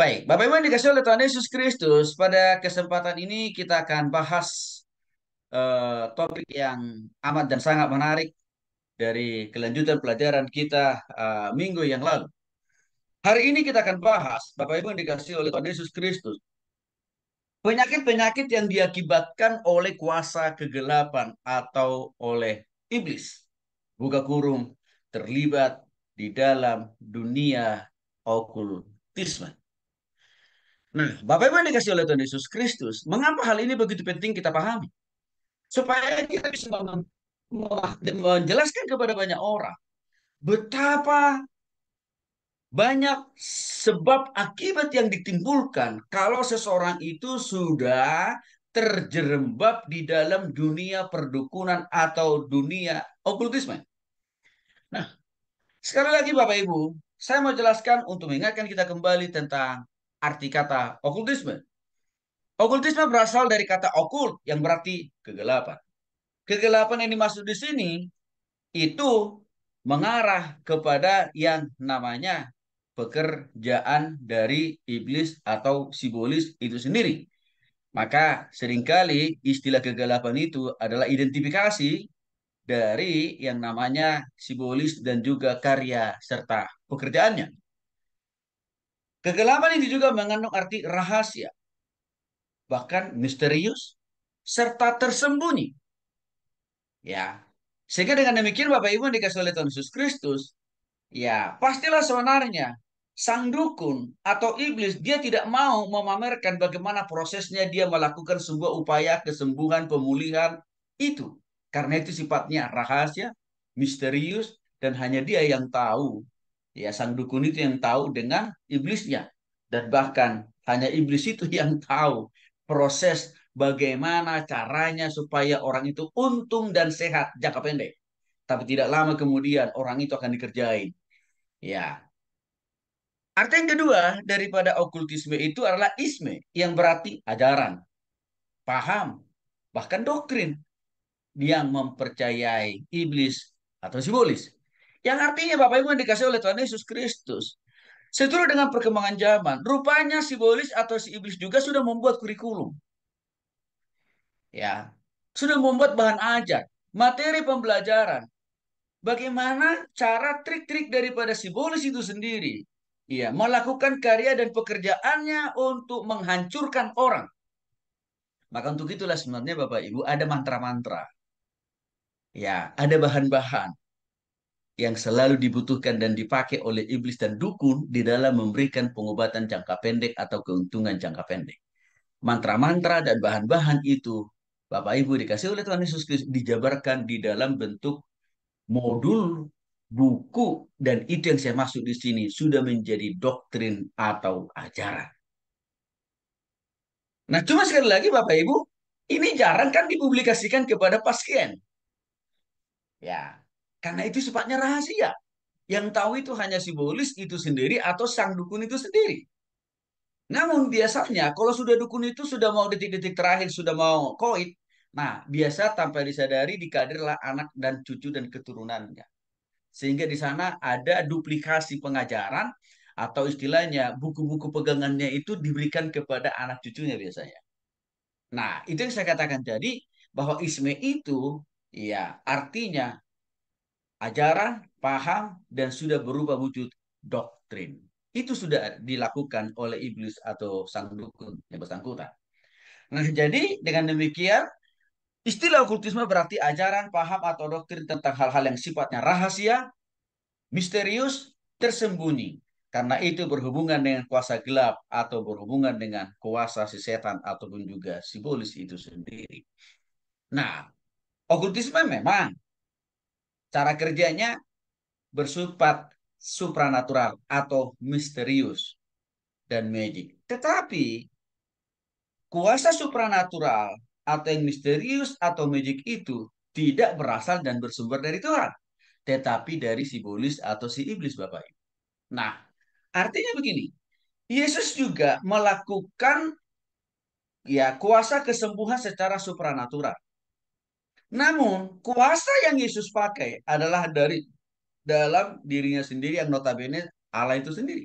Baik, Bapak Ibu yang dikasih oleh Tuhan Yesus Kristus, pada kesempatan ini kita akan bahas topik yang amat dan sangat menarik dari kelanjutan pelajaran kita minggu yang lalu. Hari ini kita akan bahas, Bapak Ibu yang dikasih oleh Tuhan Yesus Kristus, penyakit-penyakit yang diakibatkan oleh kuasa kegelapan atau oleh iblis. Buka kurung, terlibat di dalam dunia okultisme. Nah, Bapak Ibu yang dikasih oleh Tuhan Yesus Kristus, mengapa hal ini begitu penting kita pahami? Supaya kita bisa menjelaskan kepada banyak orang betapa banyak sebab akibat yang ditimbulkan kalau seseorang itu sudah terjerembab di dalam dunia perdukunan atau dunia okultisme. Nah, sekali lagi Bapak Ibu, saya mau jelaskan untuk mengingatkan kita kembali tentang arti kata okultisme. Okultisme berasal dari kata okult yang berarti kegelapan. Kegelapan yang dimaksud di sini itu mengarah kepada yang namanya pekerjaan dari iblis atau sibolis itu sendiri. Maka seringkali istilah kegelapan itu adalah identifikasi dari yang namanya sibolis dan juga karya serta pekerjaannya. Kegelapan ini juga mengandung arti rahasia, bahkan misterius, serta tersembunyi. Ya, sehingga dengan demikian Bapak Ibu yang dikasih oleh Tuhan Yesus Kristus, ya pastilah sebenarnya sang dukun atau iblis dia tidak mau memamerkan bagaimana prosesnya dia melakukan sebuah upaya kesembuhan pemulihan itu. Karena itu sifatnya rahasia, misterius, dan hanya dia yang tahu. Ya, sang dukun itu yang tahu dengan iblisnya. Dan bahkan hanya iblis itu yang tahu proses bagaimana caranya supaya orang itu untung dan sehat jangka pendek. Tapi tidak lama kemudian orang itu akan dikerjain. Ya. Arti yang kedua daripada okultisme itu adalah isme, yang berarti ajaran, paham, bahkan doktrin yang mempercayai iblis atau simbolis. Yang artinya Bapak Ibu yang dikasih oleh Tuhan Yesus Kristus. Seturut dengan perkembangan zaman, rupanya simbolis atau si iblis juga sudah membuat kurikulum. Ya, sudah membuat bahan ajar, materi pembelajaran. Bagaimana cara trik-trik daripada simbolis itu sendiri? Ya, melakukan karya dan pekerjaannya untuk menghancurkan orang. Maka untuk itulah sebenarnya Bapak Ibu ada mantra-mantra. Ya, ada bahan-bahan yang selalu dibutuhkan dan dipakai oleh iblis dan dukun di dalam memberikan pengobatan jangka pendek atau keuntungan jangka pendek. Mantra-mantra dan bahan-bahan itu Bapak Ibu dikasih oleh Tuhan Yesus Kristus dijabarkan di dalam bentuk modul buku dan itu yang saya maksud di sini sudah menjadi doktrin atau ajaran. Nah, cuma sekali lagi Bapak Ibu, ini jarang kan dipublikasikan kepada pasien. Ya, karena itu sifatnya rahasia. Yang tahu itu hanya simbolis itu sendiri atau sang dukun itu sendiri. Namun biasanya kalau sudah dukun itu sudah mau detik-detik terakhir, sudah mau koit, nah biasa tanpa disadari dikaderlah anak dan cucu dan keturunannya. Sehingga di sana ada duplikasi pengajaran atau istilahnya buku-buku pegangannya itu diberikan kepada anak cucunya biasanya. Nah, itu yang saya katakan jadi bahwa isme itu ya artinya ajaran, paham, dan sudah berubah wujud doktrin. Itu sudah dilakukan oleh iblis atau sang dukun yang bersangkutan. Nah, jadi dengan demikian, istilah okultisme berarti ajaran, paham, atau doktrin tentang hal-hal yang sifatnya rahasia, misterius, tersembunyi. Karena itu berhubungan dengan kuasa gelap atau berhubungan dengan kuasa si setan ataupun juga simbolis itu sendiri. Nah, okultisme memang cara kerjanya bersifat supranatural atau misterius dan magic. Tetapi kuasa supranatural atau yang misterius atau magic itu tidak berasal dan bersumber dari Tuhan, tetapi dari simbolis atau si iblis Bapak Ibu. Nah, artinya begini, Yesus juga melakukan ya kuasa kesembuhan secara supranatural. Namun, kuasa yang Yesus pakai adalah dari dalam dirinya sendiri yang notabene Allah itu sendiri.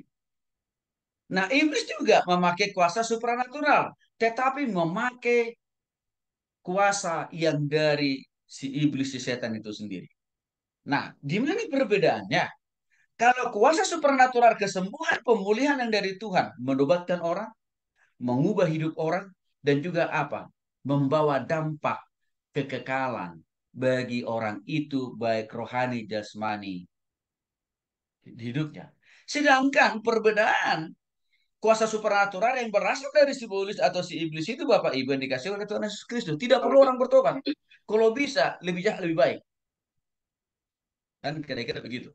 Nah, iblis juga memakai kuasa supranatural, tetapi memakai kuasa yang dari si iblis, si setan itu sendiri. Nah, di mana perbedaannya? Kalau kuasa supranatural, kesembuhan, pemulihan yang dari Tuhan, menobatkan orang, mengubah hidup orang, dan juga apa? Membawa dampak kekekalan bagi orang itu, baik rohani, jasmani, hidupnya. Sedangkan perbedaan kuasa supernatural yang berasal dari si iblis atau si iblis itu, Bapak Ibu, yang dikasih oleh Tuhan Yesus Kristus, tidak perlu orang bertobat. Kalau bisa lebih jahat lebih baik, kan kira-kira begitu.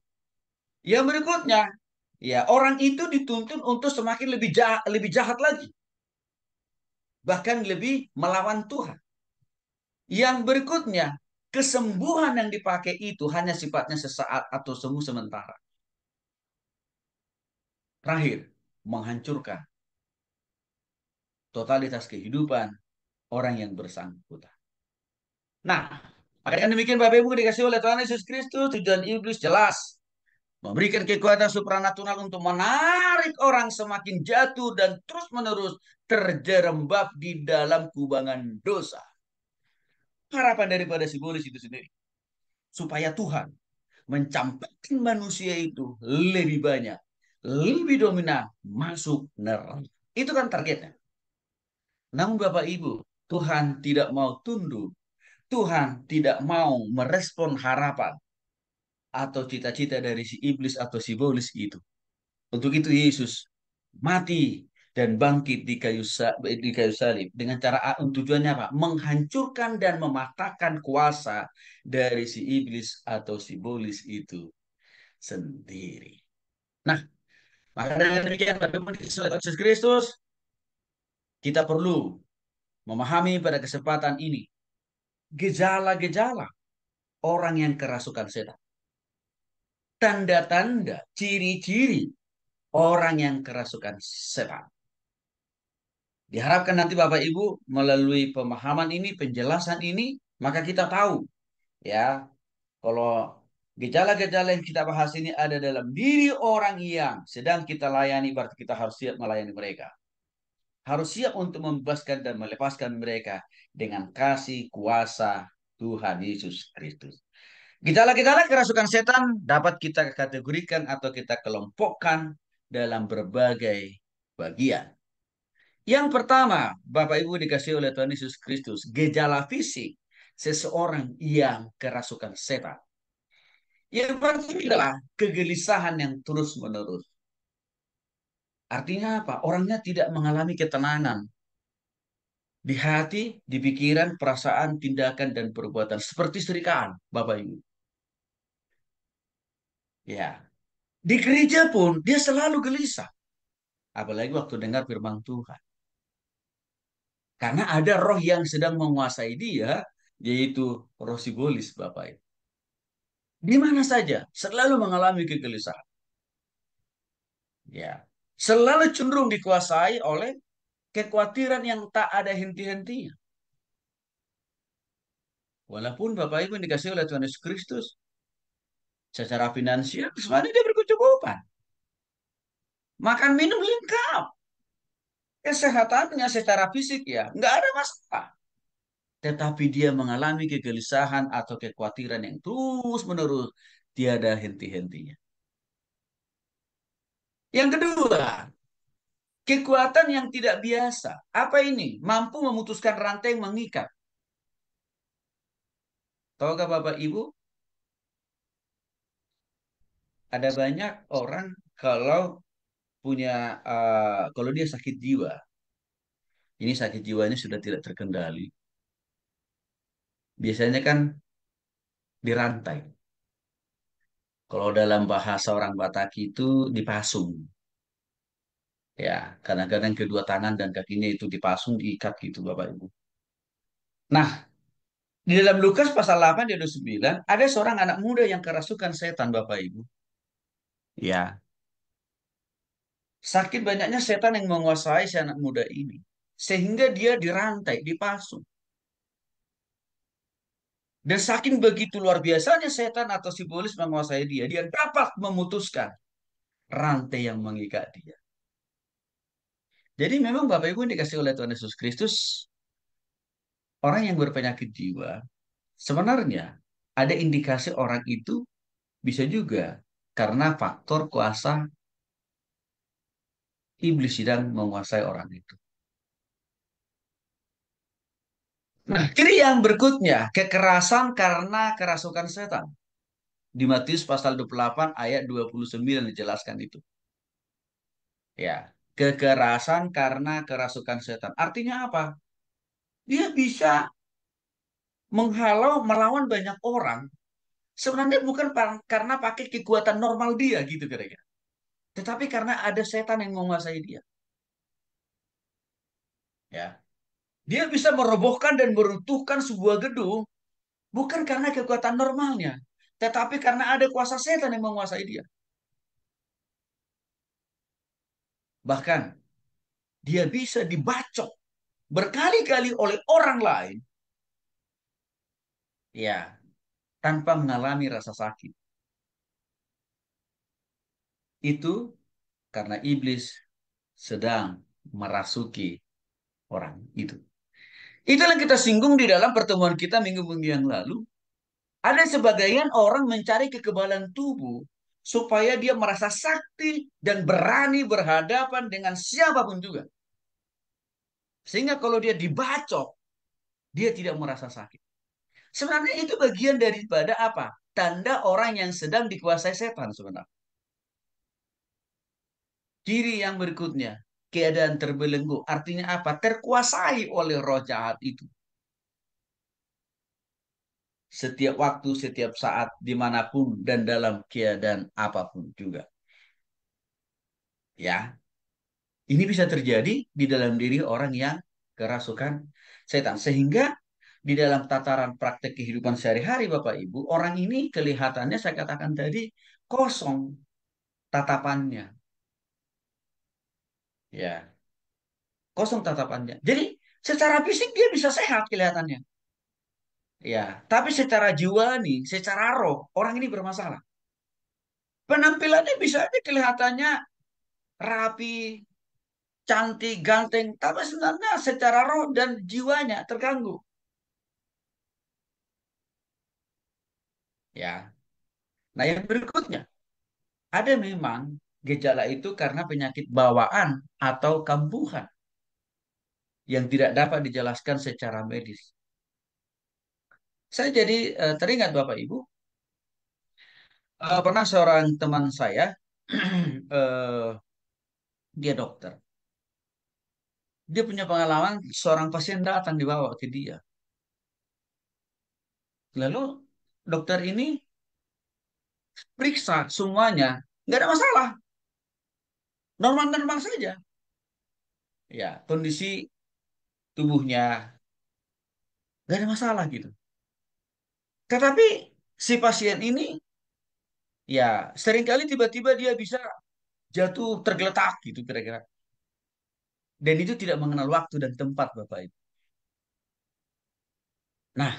Yang berikutnya, ya orang itu dituntun untuk semakin lebih jahat lagi, bahkan lebih melawan Tuhan. Yang berikutnya, kesembuhan yang dipakai itu hanya sifatnya sesaat atau semu sementara. Terakhir, menghancurkan totalitas kehidupan orang yang bersangkutan. Nah, makanya demikian Bapak Ibu dikasih oleh Tuhan Yesus Kristus, tujuan iblis jelas. Memberikan kekuatan supranatural untuk menarik orang semakin jatuh dan terus-menerus terjerembab di dalam kubangan dosa. Harapan daripada simbolis itu sendiri. Supaya Tuhan mencampakkan manusia itu lebih banyak, lebih dominan, masuk neraka. Itu kan targetnya. Namun Bapak Ibu, Tuhan tidak mau tunduk. Tuhan tidak mau merespon harapan atau cita-cita dari si iblis atau si iblis itu. Untuk itu Yesus mati dan bangkit di kayu salib dengan cara tujuannya apa? Menghancurkan dan mematahkan kuasa dari si iblis atau si iblis itu sendiri. Nah, maka dengan demikian bagaimana Yesus Kristus, kita perlu memahami pada kesempatan ini gejala-gejala orang yang kerasukan setan. Tanda-tanda, ciri-ciri orang yang kerasukan setan. Diharapkan nanti Bapak Ibu melalui pemahaman ini, penjelasan ini, maka kita tahu ya, kalau gejala-gejala yang kita bahas ini ada dalam diri orang yang sedang kita layani, berarti kita harus siap melayani mereka. Harus siap untuk membebaskan dan melepaskan mereka dengan kasih kuasa Tuhan Yesus Kristus. Gejala-gejala kerasukan setan dapat kita kategorikan atau kita kelompokkan dalam berbagai bagian. Yang pertama, Bapak Ibu dikasih oleh Tuhan Yesus Kristus, gejala fisik seseorang yang kerasukan setan. Yang pertama adalah kegelisahan yang terus-menerus. Artinya apa? Orangnya tidak mengalami ketenangan di hati, di pikiran, perasaan, tindakan, dan perbuatan. Seperti serikaan, Bapak Ibu. Ya, di gereja pun dia selalu gelisah. Apalagi waktu dengar firman Tuhan. Karena ada roh yang sedang menguasai dia, yaitu roh sibolis, Bapak Ibu. Di mana saja, selalu mengalami kegelisahan. Ya, selalu cenderung dikuasai oleh kekhawatiran yang tak ada henti-hentinya. Walaupun Bapak Ibu yang dikasih oleh Tuhan Yesus Kristus, secara finansial, sebenarnya dia berkecukupan. Makan minum lengkap. Kesehatannya secara fisik ya, nggak ada masalah. Tetapi dia mengalami kegelisahan atau kekhawatiran yang terus-menerus, tiada henti-hentinya. Yang kedua, kekuatan yang tidak biasa. Apa ini? Mampu memutuskan rantai yang mengikat. Tahukah Bapak Ibu, ada banyak orang kalau punya kalau dia sakit jiwa, ini sakit jiwanya sudah tidak terkendali. Biasanya kan dirantai. Kalau dalam bahasa orang Batak itu dipasung. Ya, kadang-kadang kedua tangan dan kakinya itu dipasung, diikat gitu Bapak Ibu. Nah, di dalam Lukas pasal 8 ayat 29 ada seorang anak muda yang kerasukan setan Bapak Ibu. Ya, sakit banyaknya setan yang menguasai si anak muda ini. Sehingga dia dirantai, dipasung. Dan saking begitu luar biasanya setan atau sibolis menguasai dia, dia dapat memutuskan rantai yang mengikat dia. Jadi memang Bapak Ibu yang dikasih oleh Tuhan Yesus Kristus, orang yang berpenyakit jiwa, sebenarnya ada indikasi orang itu bisa juga karena faktor kuasa iblis sedang menguasai orang itu. Nah, ciri yang berikutnya, kekerasan karena kerasukan setan. Di Matius pasal 28 ayat 29 dijelaskan itu. Ya, kekerasan karena kerasukan setan. Artinya apa? Dia bisa menghalau, melawan banyak orang. Sebenarnya bukan karena pakai kekuatan normal dia gitu kira-kira. Tetapi karena ada setan yang menguasai dia. Ya, dia bisa merobohkan dan meruntuhkan sebuah gedung bukan karena kekuatan normalnya, tetapi karena ada kuasa setan yang menguasai dia. Bahkan dia bisa dibacok berkali-kali oleh orang lain, ya, tanpa mengalami rasa sakit. Itu karena iblis sedang merasuki orang itu. Itulah yang kita singgung di dalam pertemuan kita minggu-minggu yang lalu. Ada sebagian orang mencari kekebalan tubuh supaya dia merasa sakti dan berani berhadapan dengan siapapun juga. Sehingga kalau dia dibacok, dia tidak merasa sakit. Sebenarnya itu bagian daripada apa? Tanda orang yang sedang dikuasai setan sebenarnya. Ciri yang berikutnya, keadaan terbelenggu. Artinya apa? Terkuasai oleh roh jahat itu. Setiap waktu, setiap saat, dimanapun, dan dalam keadaan apapun juga. Ya, ini bisa terjadi di dalam diri orang yang kerasukan setan. Sehingga di dalam tataran praktek kehidupan sehari-hari, Bapak Ibu, orang ini kelihatannya saya katakan tadi kosong tatapannya. Ya, kosong tatapannya. Jadi secara fisik dia bisa sehat kelihatannya. Ya, tapi secara jiwa nih, secara roh, orang ini bermasalah. Penampilannya bisa aja kelihatannya rapi, cantik, ganteng, tapi sebenarnya secara roh dan jiwanya terganggu. Ya. Nah, yang berikutnya, ada memang gejala itu karena penyakit bawaan atau kambuhan yang tidak dapat dijelaskan secara medis. Saya jadi teringat Bapak Ibu, pernah seorang teman saya, eh, dia dokter. Dia punya pengalaman seorang pasien datang dibawa ke dia. Lalu dokter ini periksa semuanya, nggak ada masalah, normal-normal saja. Ya, kondisi tubuhnya nggak ada masalah gitu. Tetapi si pasien ini ya seringkali tiba-tiba dia bisa jatuh tergeletak gitu kira-kira. Dan itu tidak mengenal waktu dan tempat Bapak Ibu. Nah,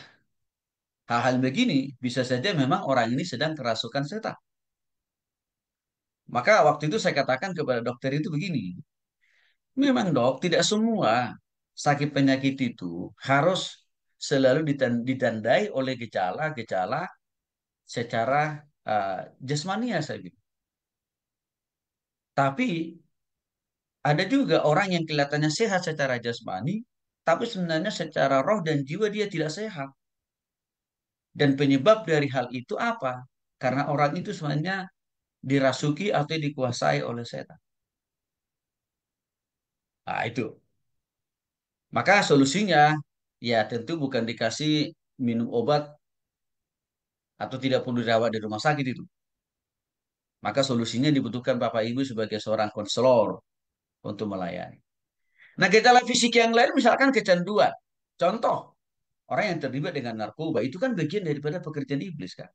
hal-hal begini bisa saja memang orang ini sedang kerasukan setan. Maka waktu itu saya katakan kepada dokter itu begini, memang dok, tidak semua sakit penyakit itu harus selalu ditandai oleh gejala-gejala secara jasmania saya bilang. Tapi ada juga orang yang kelihatannya sehat secara jasmani, tapi sebenarnya secara roh dan jiwa dia tidak sehat. Dan penyebab dari hal itu apa? Karena orang itu sebenarnya dirasuki atau dikuasai oleh setan. Nah, itu. Maka solusinya ya tentu bukan dikasih minum obat atau tidak perlu dirawat di rumah sakit itu. Maka solusinya dibutuhkan Bapak Ibu sebagai seorang konselor untuk melayani. Nah, gejala fisik yang lain misalkan kecanduan. Contoh, orang yang terlibat dengan narkoba itu kan bagian daripada pekerjaan iblis kan.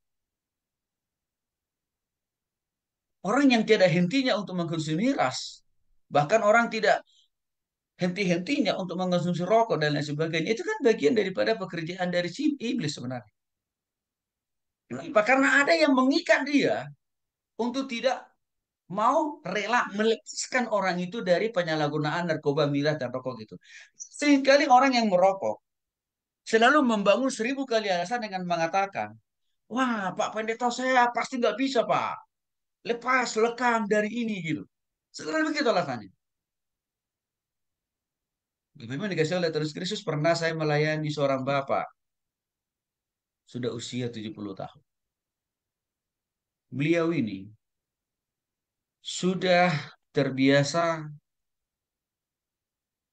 Orang yang tiada hentinya untuk mengkonsumsi miras, bahkan orang tidak henti-hentinya untuk mengkonsumsi rokok dan lain sebagainya, itu kan bagian daripada pekerjaan dari si iblis sebenarnya. Kenapa? Karena ada yang mengikat dia untuk tidak mau rela melepaskan orang itu dari penyalahgunaan narkoba, miras, dan rokok itu. Seringkali orang yang merokok selalu membangun 1000 kali alasan dengan mengatakan, wah, Pak Pendeta saya pasti nggak bisa, Pak. Lepas, lekang dari ini gitu. Selalu begitu alasannya. Memang dikasih oleh Tuhan Kristus pernah saya melayani seorang bapak. Sudah usia 70 tahun. Beliau ini sudah terbiasa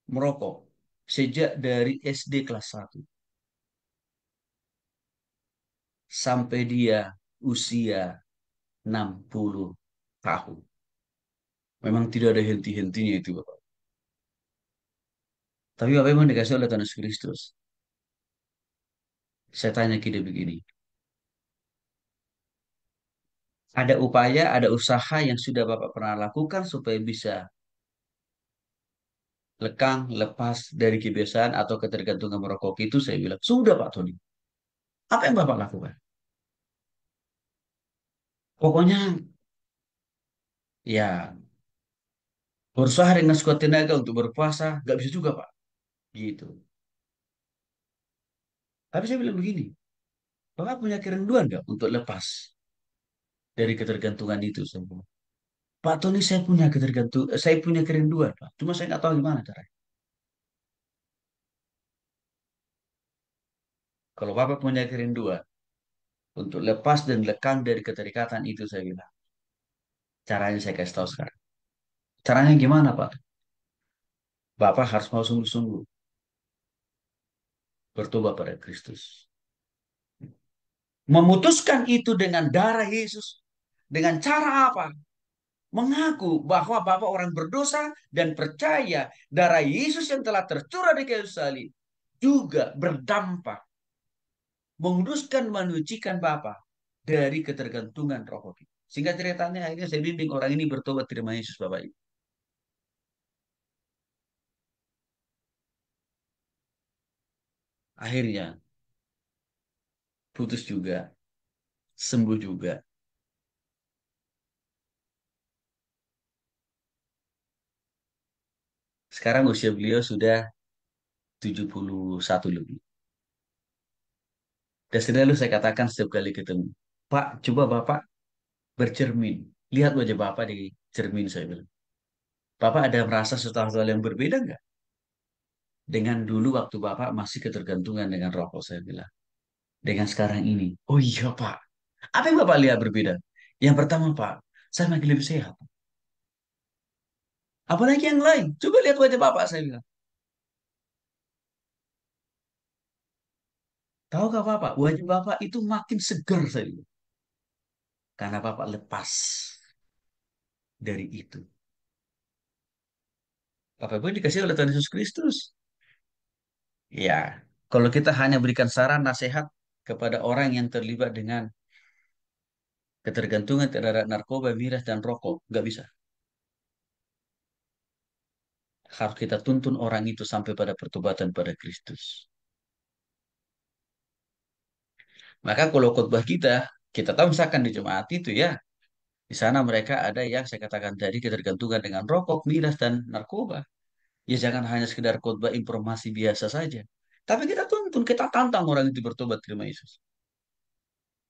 merokok sejak dari SD kelas 1 sampai dia usia 60 tahun. Memang tidak ada henti-hentinya itu, Bapak. Tapi Bapak memang dikasih oleh Tuhan Yesus Kristus. Saya tanya kita begini. Ada upaya, ada usaha yang sudah Bapak pernah lakukan supaya bisa lekang, lepas dari kebiasaan atau ketergantungan merokok itu? Saya bilang, sudah Pak Tony. Apa yang Bapak lakukan? Pokoknya ya berusaha dengan sekuat tenaga untuk berpuasa, nggak bisa juga Pak. Gitu. Tapi saya bilang begini, Bapak punya kerinduan nggak untuk lepas dari ketergantungan itu? Saya bilang, Pak Tony, saya punya kerinduan Pak. Cuma saya nggak tahu gimana caranya. Kalau Bapak punya kerinduan untuk lepas dan lekang dari keterikatan itu, saya bilang, caranya saya kasih tahu sekarang. Caranya gimana Pak? Bapak harus mau sungguh-sungguh bertobat pada Kristus. Memutuskan itu dengan darah Yesus. Dengan cara apa? Mengaku bahwa Bapak orang berdosa dan percaya darah Yesus yang telah tercurah di kayu salib juga berdampak menguduskan menyucikan Bapak dari ketergantungan rokok itu. Sehingga ceritanya akhirnya saya bimbing orang ini bertobat terima Yesus Bapak Ibu. Akhirnya putus juga, sembuh juga. Sekarang usia beliau sudah 71 lebih. Dan selalu saya katakan setiap kali ketemu, Pak, coba Bapak bercermin. Lihat wajah Bapak di cermin, saya bilang. Bapak ada merasa sesuatu hal yang berbeda nggak? Dengan dulu waktu Bapak masih ketergantungan dengan rokok, saya bilang. Dengan sekarang ini. Oh iya Pak. Apa yang Bapak lihat berbeda? Yang pertama Pak, saya makin lebih sehat. Apalagi yang lain? Coba lihat wajah Bapak, saya bilang. Tahukah Bapak, wajah Bapak itu makin segar, saya bilang. Karena Bapak lepas dari itu. Bapak pun dikasih oleh Tuhan Yesus Kristus. Ya, kalau kita hanya berikan saran, nasihat kepada orang yang terlibat dengan ketergantungan terhadap narkoba, miras, dan rokok, nggak bisa. Harus kita tuntun orang itu sampai pada pertobatan pada Kristus. Maka kalau khotbah kita tahu misalkan di jemaat itu ya, di sana mereka ada yang saya katakan tadi ketergantungan dengan rokok, miras, dan narkoba. Ya jangan hanya sekedar khotbah informasi biasa saja. Tapi kita tuntun, kita tantang orang itu bertobat terima Yesus.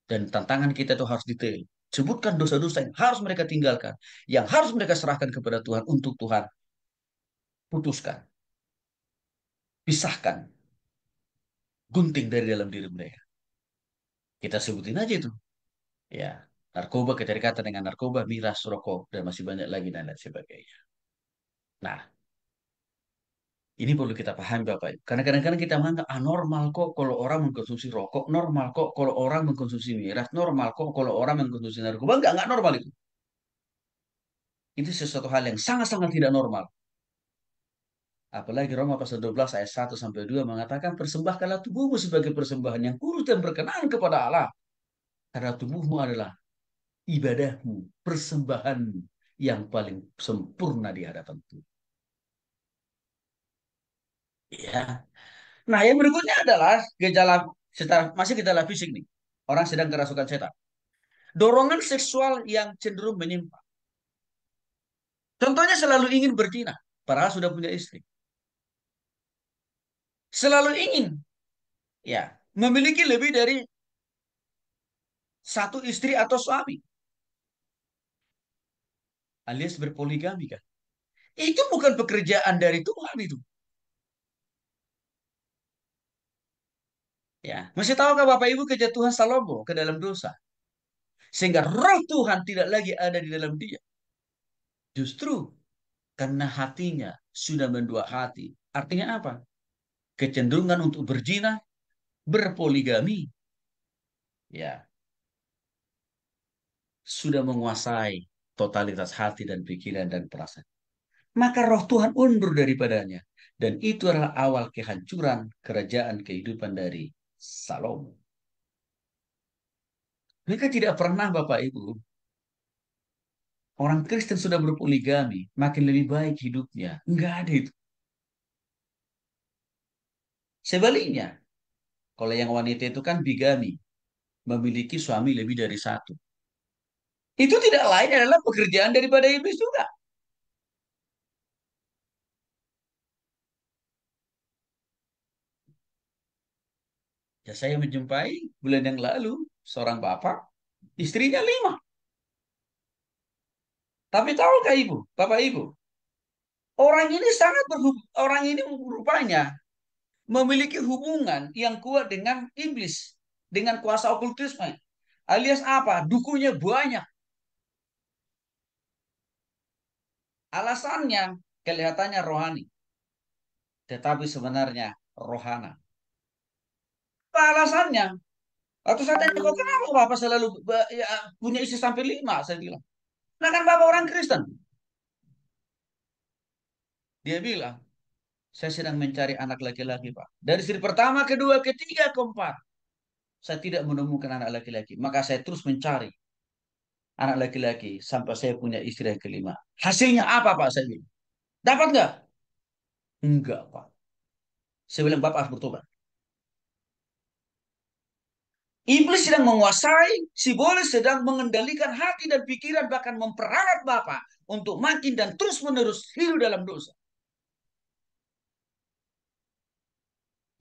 Dan tantangan kita itu harus detail. Sebutkan dosa-dosa yang harus mereka tinggalkan. Yang harus mereka serahkan kepada Tuhan untuk Tuhan putuskan. Pisahkan. Gunting dari dalam diri mereka. Kita sebutin aja itu. Ya, narkoba, keterikatan dengan narkoba, miras, rokok, dan masih banyak lagi dan lain sebagainya. Nah, ini perlu kita pahami Bapak Ibu. Karena kadang-kadang kita menganggap, ah normal kok kalau orang mengkonsumsi rokok, normal kok kalau orang mengkonsumsi miras, normal kok kalau orang mengkonsumsi narkoba. Enggak normal itu. Itu sesuatu hal yang sangat-sangat tidak normal. Apalagi Roma pasal 12 ayat 1 sampai 2 mengatakan persembahkanlah tubuhmu sebagai persembahan yang kudus dan berkenan kepada Allah. Karena tubuhmu adalah ibadahmu, persembahanmu yang paling sempurna di hadapan Tuhan. Ya. Nah, yang berikutnya adalah gejala secara masih gejala fisik nih. Orang sedang kerasukan setan. Dorongan seksual yang cenderung menyimpang. Contohnya selalu ingin berzina, padahal sudah punya istri. Selalu ingin, ya, memiliki lebih dari satu istri atau suami, alias berpoligami kan. Itu bukan pekerjaan dari Tuhan itu. Ya, masih tahukah Bapak Ibu kejatuhan Salomo ke dalam dosa? Sehingga roh Tuhan tidak lagi ada di dalam dia. Justru karena hatinya sudah mendua hati. Artinya apa? Kecenderungan untuk berzina, berpoligami, ya, sudah menguasai totalitas hati dan pikiran dan perasaan. Maka roh Tuhan undur daripadanya. Dan itu adalah awal kehancuran kerajaan kehidupan dari Salomo. Mereka tidak pernah, Bapak Ibu, orang Kristen sudah berpoligami, makin lebih baik hidupnya. Enggak ada itu. Sebaliknya, kalau yang wanita itu kan bigami, memiliki suami lebih dari satu. Itu tidak lain adalah pekerjaan daripada iblis juga. Ya, saya menjumpai bulan yang lalu seorang bapak, istrinya lima. Tapi tahukah ibu, bapak ibu, orang ini sangat orang ini rupanya memiliki hubungan yang kuat dengan iblis, dengan kuasa okultisme. Alias apa? Dukunya banyak. Alasannya kelihatannya rohani, tetapi sebenarnya rohana. Apa alasannya? Waktu saya tanya, kok kenapa Bapak selalu ya, punya istri sampai lima? Saya bilang. Nah kan Bapak orang Kristen. Dia bilang, saya sedang mencari anak laki-laki, Pak. Dari istri pertama, kedua, ketiga, keempat. Saya tidak menemukan anak laki-laki. Maka saya terus mencari anak laki-laki sampai saya punya istri yang kelima. Hasilnya apa, Pak? Saya bilang. Dapat nggak? Enggak, Pak. Saya bilang, Bapak harus bertobat. Iblis sedang menguasai, si iblis sedang mengendalikan hati dan pikiran, bahkan memperalat Bapak untuk makin dan terus-menerus hidup dalam dosa.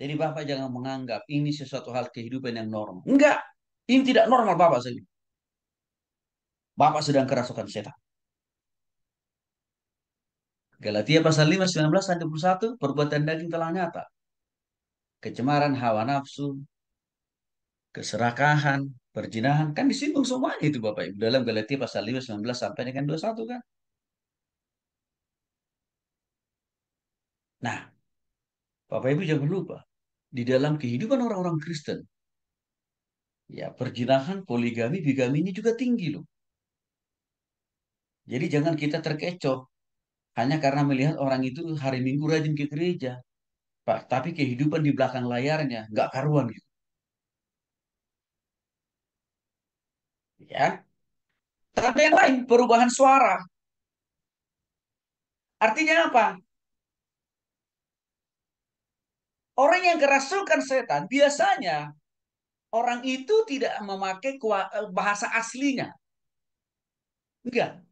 Jadi Bapak jangan menganggap ini sesuatu hal kehidupan yang normal. Enggak, ini tidak normal Bapak. Saya bilang. Bapak sedang kerasukan setan. Galatia pasal 5, 19-21, perbuatan daging telah nyata. Kecemaran hawa nafsu, keserakahan, perzinahan. Kan disinggung semuanya itu Bapak Ibu. Dalam Galatia pasal 5, 19 sampai dengan 21 kan. Nah, Bapak Ibu jangan lupa. Di dalam kehidupan orang-orang Kristen, ya perzinahan, poligami, bigami ini juga tinggi loh. Jadi jangan kita terkecoh hanya karena melihat orang itu hari Minggu rajin ke gereja. Pak, tapi kehidupan di belakang layarnya nggak karuan gitu. Ya. Tapi yang lain, perubahan suara. Artinya apa? Orang yang kerasukan setan, biasanya orang itu tidak memakai bahasa aslinya. Enggak.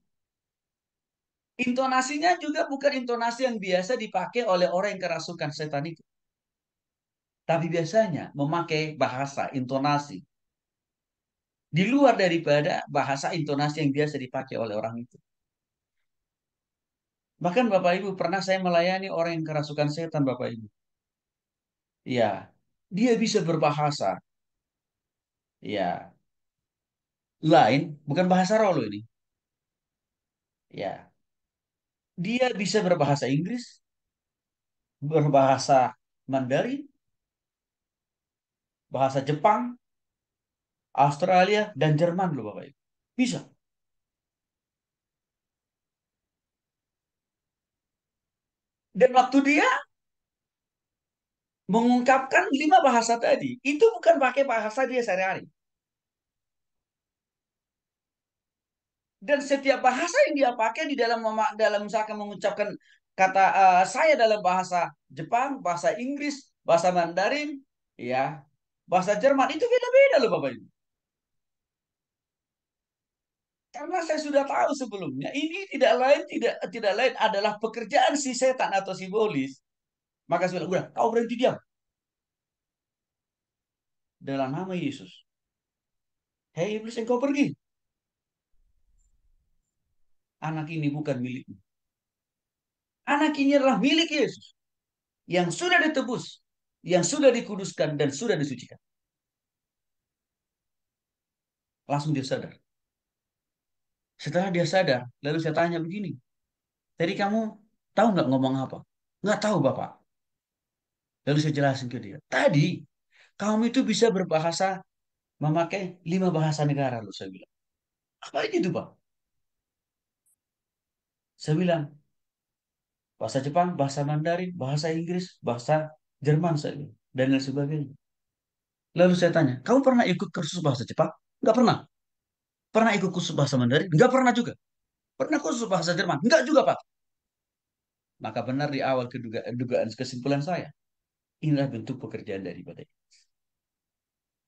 Intonasinya juga bukan intonasi yang biasa dipakai oleh orang yang kerasukan setan itu. Tapi biasanya memakai bahasa, intonasi. Di luar daripada bahasa intonasi yang biasa dipakai oleh orang itu. Bahkan Bapak Ibu, pernah saya melayani orang yang kerasukan setan Bapak Ibu. Ya, dia bisa berbahasa. Ya, lain, bukan bahasa roh loh ini. Ya, dia bisa berbahasa Inggris, berbahasa Mandarin, bahasa Jepang, Australia, dan Jerman loh Bapak Ibu. Bisa. Dan waktu dia mengungkapkan lima bahasa tadi, itu bukan pakai bahasa dia sehari-hari. Dan setiap bahasa yang dia pakai di dalam misalkan mengucapkan kata saya dalam bahasa Jepang, bahasa Inggris, bahasa Mandarin, ya, bahasa Jerman itu beda-beda loh Bapak Ibu. Karena saya sudah tahu sebelumnya, ini tidak lain adalah pekerjaan si setan atau si iblis. Maka saya bilang, udah, kau berhenti diam dalam nama Yesus. Hei iblis, engkau pergi. Anak ini bukan milikmu. Anak ini adalah milik Yesus yang sudah ditebus, yang sudah dikuduskan dan sudah disucikan. Langsung dia sadar. Setelah dia sadar, lalu saya tanya begini, tadi kamu tahu nggak ngomong apa? Nggak tahu Bapak. Lalu saya jelasin ke dia. Tadi kamu itu bisa berbahasa memakai 5 bahasa negara loh saya bilang. Apa itu Pak? Saya bilang bahasa Jepang, bahasa Mandarin, bahasa Inggris, bahasa Jerman saya bilang, dan lain sebagainya. Lalu saya tanya, kamu pernah ikut kursus bahasa Jepang? Nggak pernah. Pernah ikut kursus bahasa Mandarin? Nggak pernah juga. Pernah kursus bahasa Jerman? Nggak juga Pak. Maka benar di awal dugaan kesimpulan saya. Inilah bentuk pekerjaan daripada.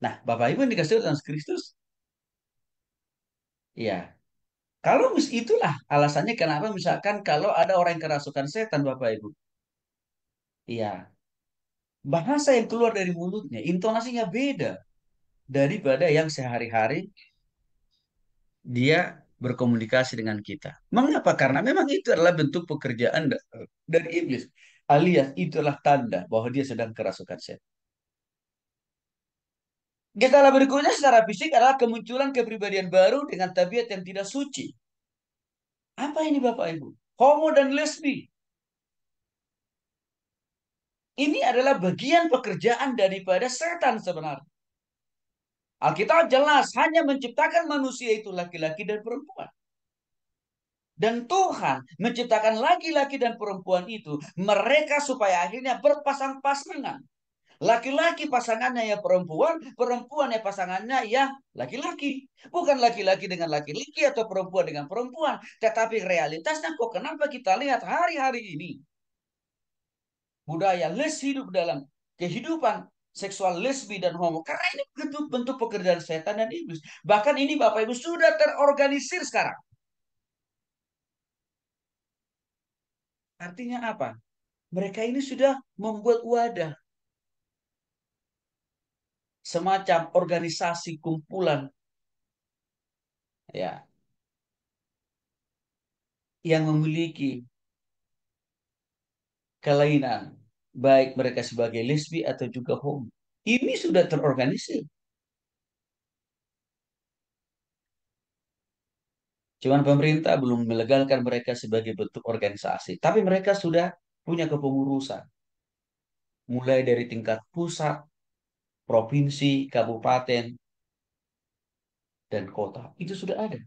Nah, Bapak Ibu yang dikasih oleh Kristus, ya. Kalau itulah alasannya kenapa misalkan kalau ada orang yang kerasukan setan, Bapak Ibu, iya, bahasa yang keluar dari mulutnya, intonasinya beda daripada yang sehari-hari dia berkomunikasi dengan kita. Mengapa? Karena memang itu adalah bentuk pekerjaan dari iblis. Alias itulah tanda bahwa dia sedang kerasukan setan. Gejala berikutnya secara fisik adalah kemunculan kepribadian baru dengan tabiat yang tidak suci. Apa ini Bapak Ibu? Homo dan lesbi. Ini adalah bagian pekerjaan daripada setan sebenarnya. Alkitab jelas hanya menciptakan manusia itu laki-laki dan perempuan. Dan Tuhan menciptakan laki-laki dan perempuan itu mereka supaya akhirnya berpasang-pasangan. Laki-laki pasangannya ya perempuan, perempuan ya pasangannya ya laki-laki. Bukan laki-laki dengan laki-laki atau perempuan dengan perempuan. Tetapi realitasnya kok kenapa kita lihat hari-hari ini budaya les hidup dalam kehidupan seksual lesbi dan homo. Karena ini bentuk pekerjaan setan dan iblis. Bahkan ini Bapak Ibu sudah terorganisir sekarang. Artinya apa? Mereka ini sudah membuat wadah. Semacam organisasi kumpulan ya yang memiliki kelainan. Baik mereka sebagai lesbi atau juga homo. Ini sudah terorganisir. Cuman pemerintah belum melegalkan mereka sebagai bentuk organisasi. Tapi mereka sudah punya kepengurusan. Mulai dari tingkat pusat, provinsi, kabupaten, dan kota. Itu sudah ada.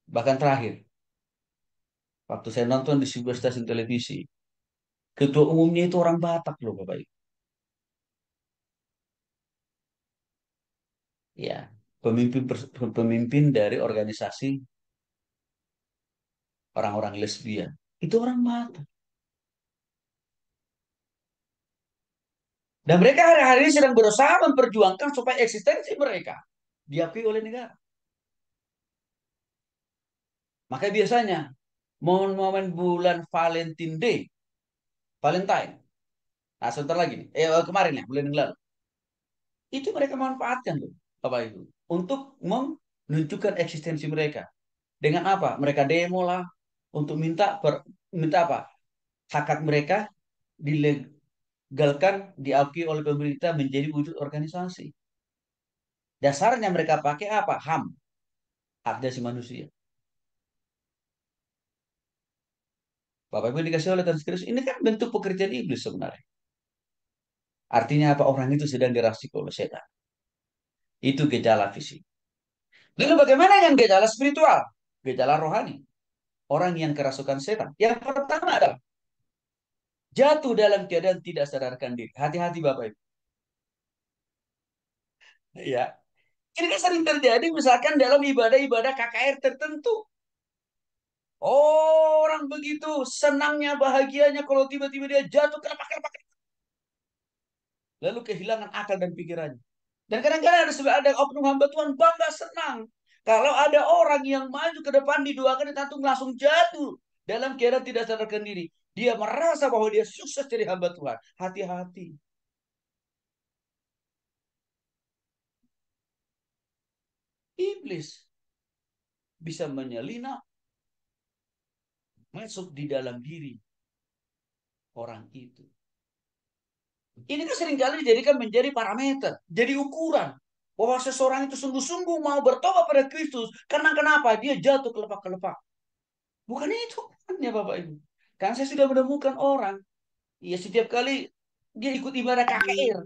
Bahkan terakhir, waktu saya nonton di sebuah stasiun televisi, ketua umumnya itu orang Batak loh Bapak Ibu. Ya, pemimpin dari organisasi orang-orang lesbian. Itu orang Batak. Dan mereka hari-hari ini sedang berusaha memperjuangkan supaya eksistensi mereka diakui oleh negara. Maka biasanya momen-momen bulan Valentine Day, Valentine, nah sebentar lagi nih, kemarin ya, bulan yang lalu, itu mereka manfaatkan tuh, Bapak Ibu, untuk menunjukkan eksistensi mereka. Dengan apa? Mereka demo lah untuk minta apa? Hak hak mereka dilegalkan, diakui oleh pemerintah menjadi wujud organisasi. Dasarnya mereka pakai apa? HAM, hak asasi manusia. Bapak Ibu dikasih oleh Tuhan Kristus, ini kan bentuk pekerjaan iblis sebenarnya. Artinya apa? Orang itu sedang dirasik oleh setan. Itu gejala fisik. Lalu bagaimana dengan gejala spiritual? Gejala rohani. Orang yang kerasukan setan. Yang pertama adalah jatuh dalam keadaan tidak sadarkan diri. Hati-hati Bapak Ibu. Ya. Ini kan sering terjadi misalkan dalam ibadah-ibadah KKR tertentu. Orang begitu senangnya, bahagianya kalau tiba-tiba dia jatuh kena pakai. Lalu kehilangan akal dan pikirannya. Dan kadang-kadang ada oknum hamba Tuhan bangga senang. Kalau ada orang yang maju ke depan didoakan ditantung langsung jatuh dalam keadaan tidak sadarkan diri. Dia merasa bahwa dia sukses jadi hamba Tuhan. Hati-hati. Iblis bisa menyelinap masuk di dalam diri orang itu. Ini kan seringkali dijadikan menjadi parameter, jadi ukuran bahwa seseorang itu sungguh-sungguh mau bertobat pada Kristus karena kenapa dia jatuh kelepak-kelepak. Bukan itu ukurannya Bapak Ibu. Kan saya sudah menemukan orang, ya setiap kali dia ikut ibadah KKR,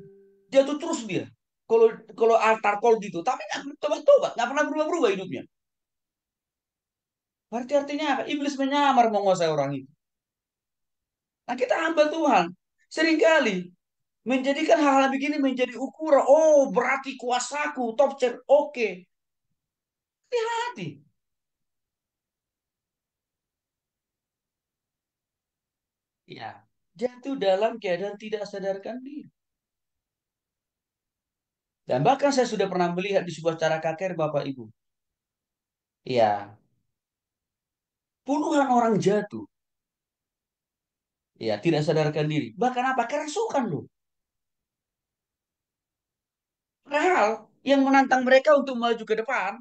jatuh terus dia. Kalau kalau altar call gitu, tapi nggak tobat-tobat, nggak pernah berubah-berubah hidupnya. Berarti artinya apa? Iblis menyamar menguasai orang itu. Nah kita hamba Tuhan, seringkali menjadikan hal-hal begini menjadi ukuran. Oh, berarti kuasaku, top chair, oke. Hati-hati. Ya, jatuh dalam keadaan tidak sadarkan diri. Dan bahkan saya sudah pernah melihat di sebuah cara KKR, Bapak Ibu. Ya, puluhan orang jatuh. Ya, tidak sadarkan diri. Bahkan apa? Kerasukan loh. Padahal yang menantang mereka untuk maju ke depan,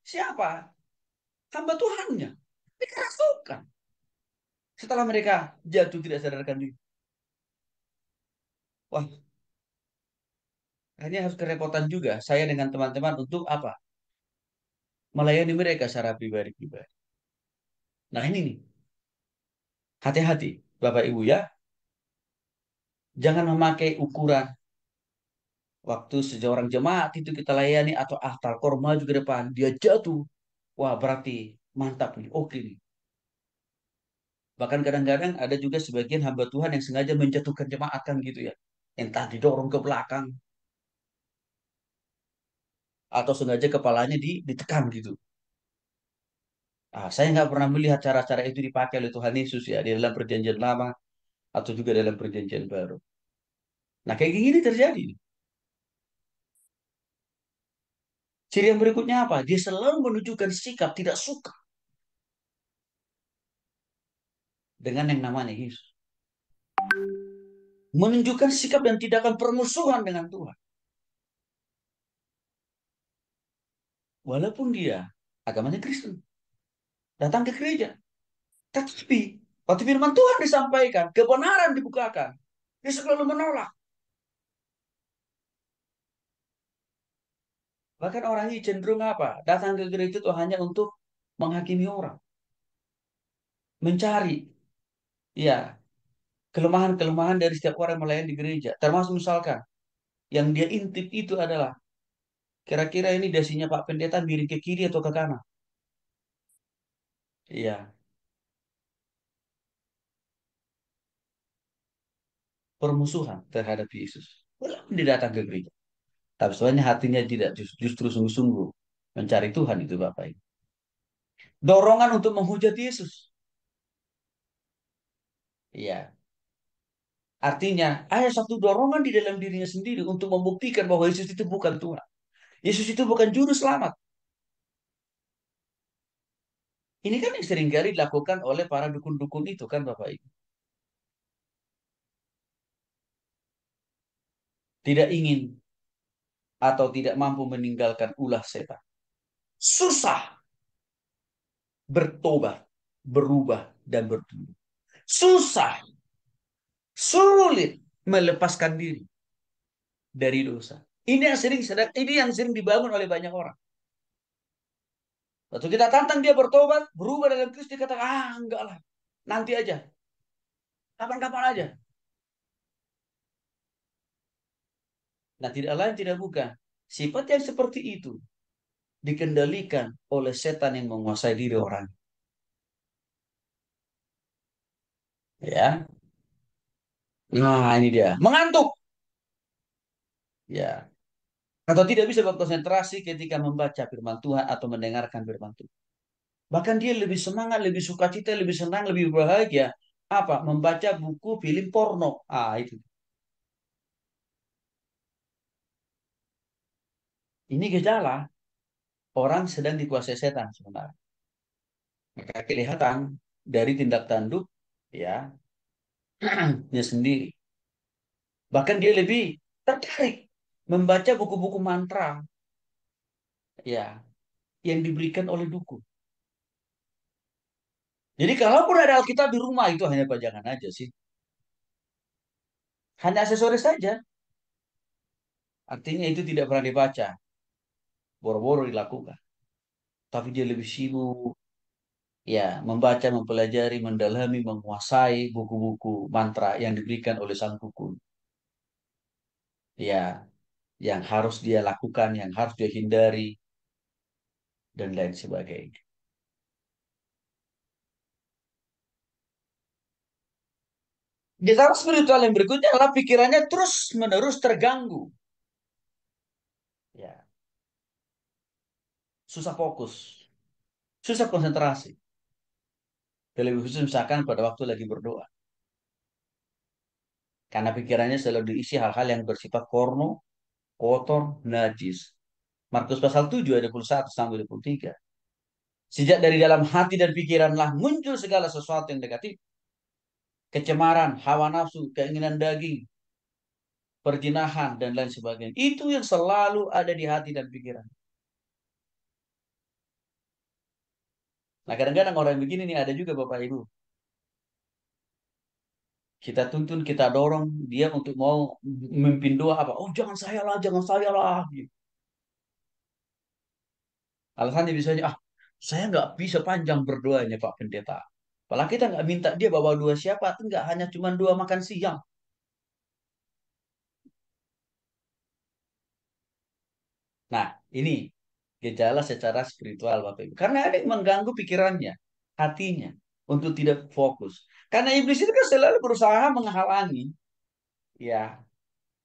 siapa? Hamba Tuhannya. Dikerasukan. Setelah mereka jatuh tidak sadarkan diri. Wah, ini harus kerepotan juga. Saya dengan teman-teman untuk apa? Melayani mereka secara pribadi-pribadi. Nah ini nih, hati-hati Bapak Ibu ya. Jangan memakai ukuran waktu seseorang jemaat itu kita layani atau altar maju ke depan, dia jatuh. Wah berarti mantap nih, oke nih. Bahkan kadang-kadang ada juga sebagian hamba Tuhan yang sengaja menjatuhkan jemaat kan gitu ya. Entah didorong ke belakang atau sengaja kepalanya ditekan gitu. Saya nggak pernah melihat cara-cara itu dipakai oleh Tuhan Yesus ya di dalam perjanjian lama atau juga dalam perjanjian baru. Nah kayak gini terjadi. Ciri yang berikutnya apa? Dia selalu menunjukkan sikap tidak suka dengan yang namanya Yesus. Menunjukkan sikap dan tindakan permusuhan dengan Tuhan. Walaupun dia agamanya Kristen, datang ke gereja. Tetapi waktu firman Tuhan disampaikan, kebenaran dibukakan. Dia selalu menolak. Bahkan orang ini cenderung apa? Datang ke gereja itu hanya untuk menghakimi orang. Mencari ya kelemahan-kelemahan dari setiap orang yang melayani di gereja. Termasuk misalkan yang dia intip itu adalah kira-kira ini dasinya Pak Pendeta miring ke kiri atau ke kanan. Iya, permusuhan terhadap Yesus. Walaupun dia datang ke gereja. Tapi sebenarnya hatinya tidak justru sungguh-sungguh mencari Tuhan itu Bapak Ibu. Dorongan untuk menghujat Yesus. Iya. Artinya ada satu dorongan di dalam dirinya sendiri untuk membuktikan bahwa Yesus itu bukan Tuhan. Yesus itu bukan juru selamat. Ini kan yang seringkali dilakukan oleh para dukun-dukun itu kan Bapak Ibu. Tidak ingin atau tidak mampu meninggalkan ulah setan. Susah bertobat, berubah, dan bertumbuh. Susah, sulit melepaskan diri dari dosa. Ini yang sering dibangun oleh banyak orang. Waktu kita tantang dia bertobat, berubah dalam Kristus, dia kata, enggak lah, nanti aja, kapan-kapan aja. Nah, tidak lain, tidak bukan. Sifat yang seperti itu dikendalikan oleh setan yang menguasai diri orang. Ya, nah ini dia, mengantuk. Ya, atau tidak bisa berkonsentrasi ketika membaca firman Tuhan atau mendengarkan firman Tuhan. Bahkan dia lebih semangat, lebih sukacita, lebih senang, lebih bahagia. Apa? Membaca buku film porno. Itu. Ini gejala. orang sedang dikuasai setan sebenarnya. Maka kelihatan dari tindak tanduk ya nya sendiri. Bahkan dia lebih tertarik membaca buku-buku mantra ya yang diberikan oleh dukun. Jadi kalaupun ada Alkitab di rumah itu hanya pajangan aja sih. Hanya aksesoris saja. Artinya itu tidak pernah dibaca. Boro-boro dilakukan. Tapi dia lebih sibuk ya membaca, mempelajari, mendalami, menguasai buku-buku mantra yang diberikan oleh sang dukun. Ya, yang harus dia lakukan, yang harus dia hindari dan lain sebagainya. Gejala spiritual yang berikutnya adalah pikirannya terus-menerus terganggu. Ya, susah fokus, susah konsentrasi. Lebih khusus misalkan pada waktu lagi berdoa. Karena pikirannya selalu diisi hal-hal yang bersifat porno, kotor, najis. Markus pasal 7 ayat 21 sampai 23. Sejak dari dalam hati dan pikiranlah muncul segala sesuatu yang negatif. Kecemaran, hawa nafsu, keinginan daging, perjinahan, dan lain sebagainya. Itu yang selalu ada di hati dan pikiran. Nah kadang-kadang orang begini nih ada juga Bapak Ibu. Kita tuntun, kita dorong dia untuk mau memimpin doa apa. Oh jangan saya lah, jangan saya lah. Gitu. Alasannya biasanya, ah saya nggak bisa panjang berdoanya Pak Pendeta. Apalagi kita nggak minta dia bawa dua siapa, enggak hanya cuma dua makan siang. Nah, ini gejala secara spiritual Bapak Ibu. Karena ada yang mengganggu pikirannya, hatinya untuk tidak fokus. Karena iblis itu kan selalu berusaha menghalangi, ya,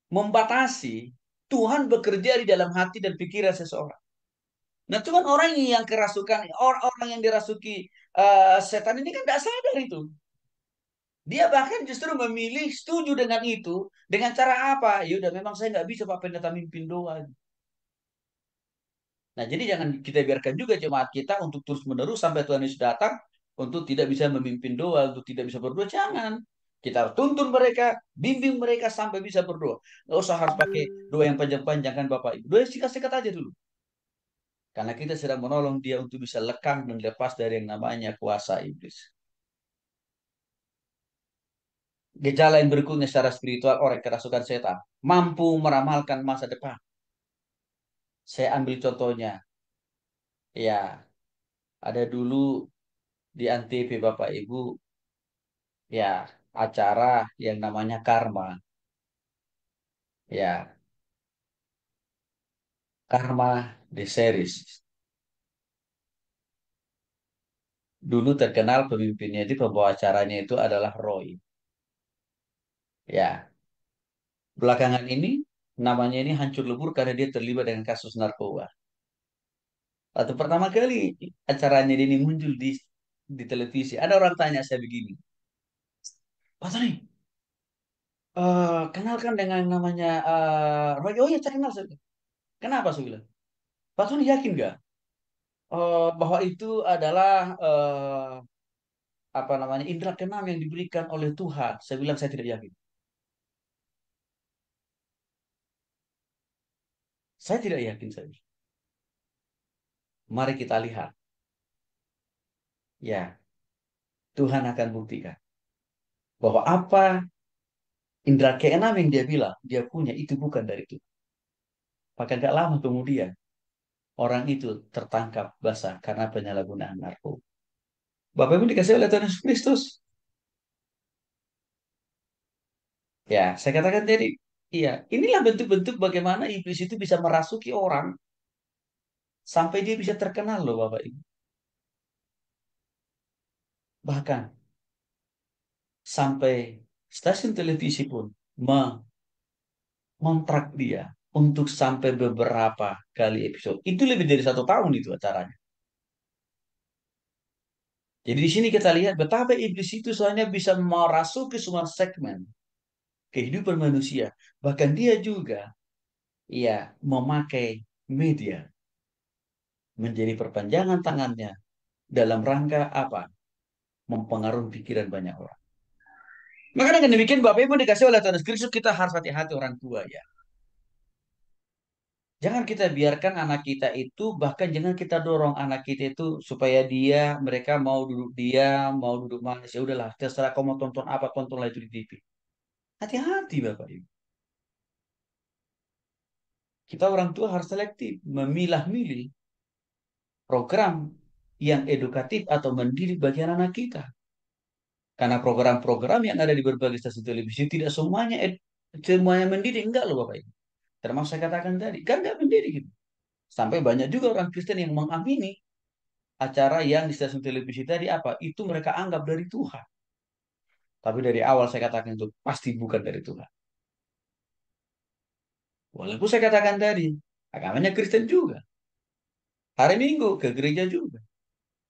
membatasi Tuhan bekerja di dalam hati dan pikiran seseorang. Nah, cuman orang yang kerasukan, orang yang dirasuki setan ini kan tidak sadar itu. Dia bahkan justru memilih setuju dengan itu dengan cara apa? Ya udah memang saya nggak bisa Pak Pendeta mimpin doa. Nah, jadi jangan kita biarkan juga jemaat kita untuk terus-menerus sampai Tuhan Yesus datang untuk tidak bisa memimpin doa, untuk tidak bisa berdoa. Jangan. Kita tuntun mereka, bimbing mereka sampai bisa berdoa. Nggak usah harus pakai doa yang panjang-panjang kan Bapak Ibu. Doa yang singkat-singkat aja dulu. Karena kita sedang menolong dia untuk bisa lekang dan lepas dari yang namanya kuasa iblis. Gejala yang berikutnya secara spiritual orang kerasukan setan. Mampu meramalkan masa depan. Saya ambil contohnya. Ya, ada dulu di Antv Bapak Ibu ya acara yang namanya Karma ya Karma the series dulu terkenal pemimpinnya itu pembawa acaranya itu adalah Roy ya belakangan ini namanya ini hancur lebur karena dia terlibat dengan kasus narkoba atau pertama kali acaranya ini muncul di televisi ada orang tanya saya begini Pak Tony kenalkan dengan namanya Roy oh ya saya kenal saya bilang. Kenapa saya bilang Pak Tony yakin nggak bahwa itu adalah apa namanya indera keenam yang diberikan oleh Tuhan. Saya bilang saya tidak yakin. Saya tidak yakin saya. Mari kita lihat. Ya, Tuhan akan buktikan bahwa apa indera keenam yang dia bilang dia punya itu bukan dari Tuhan. Maka gak lama kemudian orang itu tertangkap basah karena penyalahgunaan narkoba. Bapak Ibu dikasih oleh Tuhan Yesus Kristus. Ya, saya katakan jadi, iya, inilah bentuk-bentuk bagaimana iblis itu bisa merasuki orang sampai dia bisa terkenal loh Bapak Ibu. Bahkan sampai stasiun televisi pun mengontrak dia untuk sampai beberapa kali episode. Itu lebih dari 1 tahun itu acaranya. Jadi di sini kita lihat betapa iblis itu soalnya bisa merasuki semua segmen kehidupan manusia. Bahkan dia juga ya memakai media. menjadi perpanjangan tangannya dalam rangka apa? Mempengaruhi pikiran banyak orang. Maka dengan demikian Bapak Ibu dikasih oleh Tuhan Yesus Kristus, kita harus hati-hati orang tua ya. Jangan kita biarkan anak kita itu, bahkan jangan kita dorong anak kita itu supaya mereka mau duduk diam, mau duduk manis. Ya udahlah, terserah kamu mau tonton apa, tontonlah itu di TV. Hati-hati Bapak Ibu. Kita orang tua harus selektif, memilah-milih program yang edukatif atau mendidik bagi anak kita. Karena program-program yang ada di berbagai stasiun televisi tidak semuanya mendidik, enggak loh Bapak Ibu. Termasuk saya katakan tadi, kan enggak mendidik gitu. Sampai banyak juga orang Kristen yang mengamini acara yang di stasiun televisi tadi apa? Itu mereka anggap dari Tuhan. Tapi dari awal saya katakan itu pasti bukan dari Tuhan. Walaupun saya katakan tadi, agamanya Kristen juga. Hari Minggu ke gereja juga.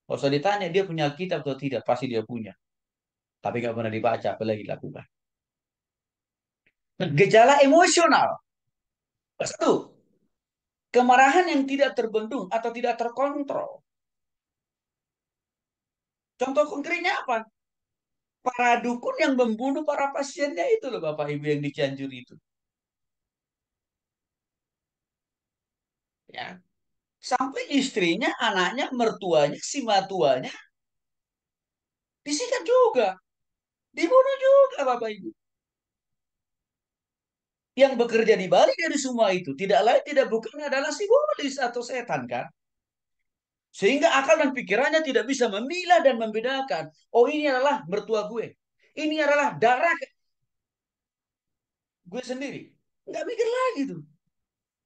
Kalau usah ditanya dia punya Alkitab atau tidak, pasti dia punya. Tapi nggak pernah dibaca, apalagi dilakukan. Gejala emosional. Satu, kemarahan yang tidak terbendung atau tidak terkontrol. Contoh konkretnya apa? Para dukun yang membunuh para pasiennya itu loh Bapak Ibu yang di Cianjur itu. Ya, sampai istrinya, anaknya, mertuanya, si matuanya disikat juga, dibunuh juga Bapak Ibu. Yang bekerja di balik dari semua itu tidak lain tidak bukan adalah simbolis atau setan kan? Sehingga akal dan pikirannya tidak bisa memilah dan membedakan. Oh ini adalah mertua gue. Ini adalah darah gue sendiri. Nggak mikir lagi tuh.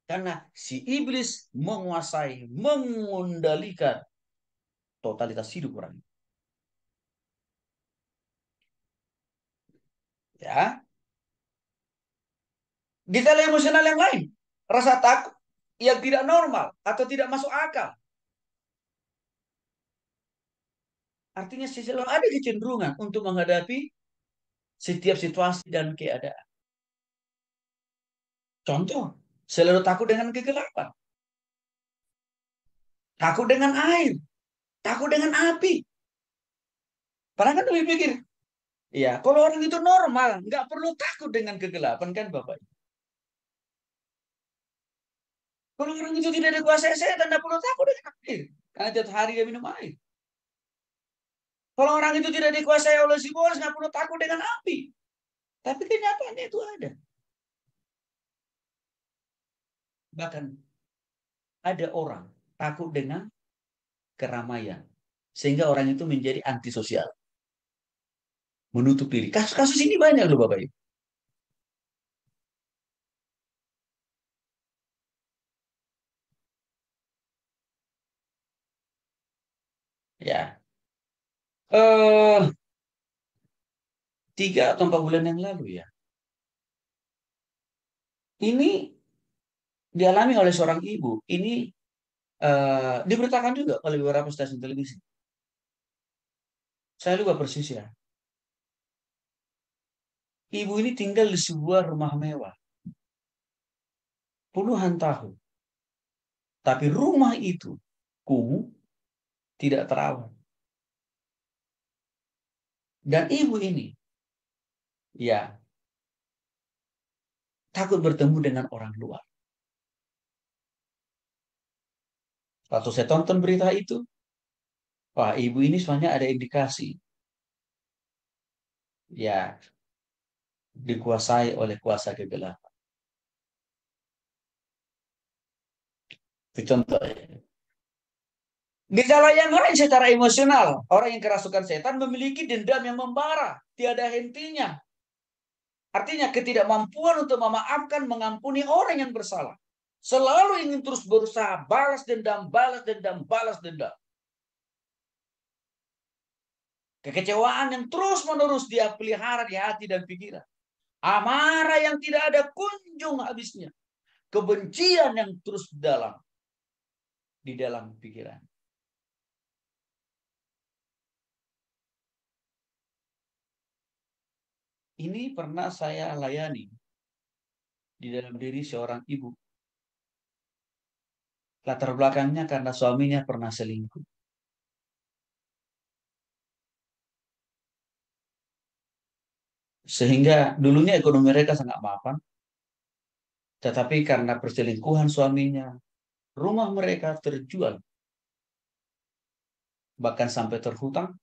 Karena si iblis menguasai, mengendalikan totalitas hidup orang. Ya, gejala emosional yang lain, rasa takut yang tidak normal atau tidak masuk akal. Artinya selalu ada kecenderungan untuk menghadapi setiap situasi dan keadaan. Contoh, selalu takut dengan kegelapan, takut dengan air, takut dengan api. Padahal kan lebih pikir, ya kalau orang itu normal, nggak perlu takut dengan kegelapan kan Bapak. Kalau orang itu tidak dikuasai setan, tidak perlu takut dengan air. Karena tiap hari dia minum air. Kalau orang itu tidak dikuasai oleh si bolos, nggak perlu takut dengan api. Tapi kenyataannya itu ada. Bahkan ada orang takut dengan keramaian. Sehingga orang itu menjadi antisosial. Menutup diri. Kasus-kasus ini banyak loh Bapak Ibu. Ya. 3 atau 4 bulan yang lalu ya. Ini dialami oleh seorang ibu. Ini diberitakan juga oleh beberapa stasiun televisi. Saya lupa persis ya. Ibu ini tinggal di sebuah rumah mewah. Puluhan tahun. Tapi rumah itu kumuh, tidak terawat. Dan ibu ini, ya, takut bertemu dengan orang luar. Waktu saya tonton berita itu, wah ibu ini sebenarnya ada indikasi, ya, dikuasai oleh kuasa kegelapan. Itu contoh. Gejala yang lain secara emosional, orang yang kerasukan setan memiliki dendam yang membara, tiada hentinya. Artinya ketidakmampuan untuk memaafkan, mengampuni orang yang bersalah. Selalu ingin terus berusaha balas dendam, balas dendam, balas dendam. Kekecewaan yang terus-menerus dia pelihara di hati dan pikiran. Amarah yang tidak ada kunjung habisnya. Kebencian yang terus dalam di dalam pikiran. Ini pernah saya layani di dalam diri seorang ibu. Latar belakangnya karena suaminya pernah selingkuh. Sehingga dulunya ekonomi mereka sangat mapan, tetapi karena perselingkuhan suaminya, rumah mereka terjual, bahkan sampai terhutang,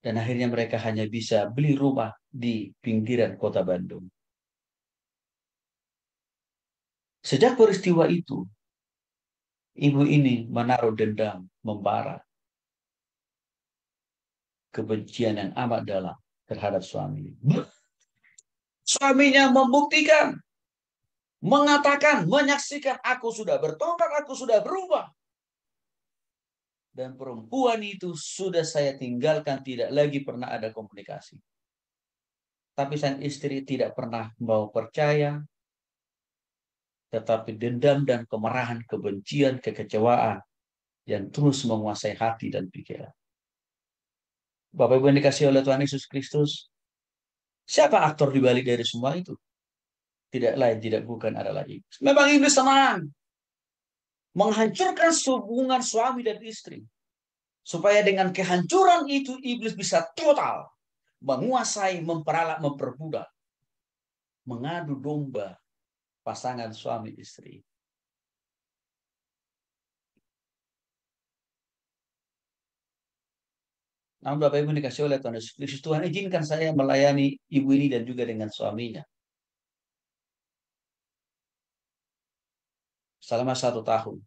dan akhirnya mereka hanya bisa beli rumah di pinggiran kota Bandung. Sejak peristiwa itu, ibu ini menaruh dendam, membara, kebencian yang amat dalam terhadap suami. Suaminya membuktikan, mengatakan, menyaksikan, aku sudah bertobat, aku sudah berubah. Dan perempuan itu sudah saya tinggalkan, tidak lagi pernah ada komunikasi. Tapi sang istri tidak pernah mau percaya, tetapi dendam dan kemarahan, kebencian, kekecewaan yang terus menguasai hati dan pikiran. Bapak Ibu yang dikasih oleh Tuhan Yesus Kristus, siapa aktor di balik dari semua itu? Tidak lain, tidak bukan adalah iblis. Memang iblis senang menghancurkan hubungan suami dan istri. Supaya dengan kehancuran itu iblis bisa total menguasai, memperalat, memperbudak, mengadu domba pasangan suami istri. Namun Bapak Ibu dikasih oleh Tuhan Yesus Kristus, Tuhan izinkan saya melayani ibu ini dan juga dengan suaminya selama 1 tahun.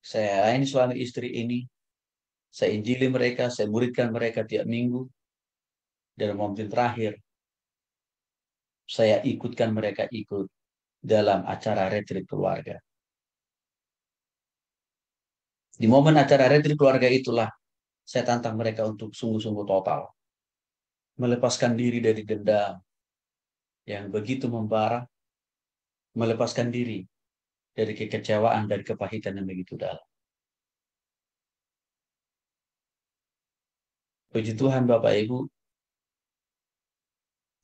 Saya layani suami istri ini, saya injili mereka, saya muridkan mereka tiap minggu, dan momen terakhir saya ikutkan mereka ikut dalam acara retreat keluarga. Di momen acara retreat keluarga itulah saya tantang mereka untuk sungguh-sungguh total melepaskan diri dari dendam yang begitu membara, melepaskan diri dari kekecewaan dan kepahitan yang begitu dalam. Puji Tuhan Bapak Ibu,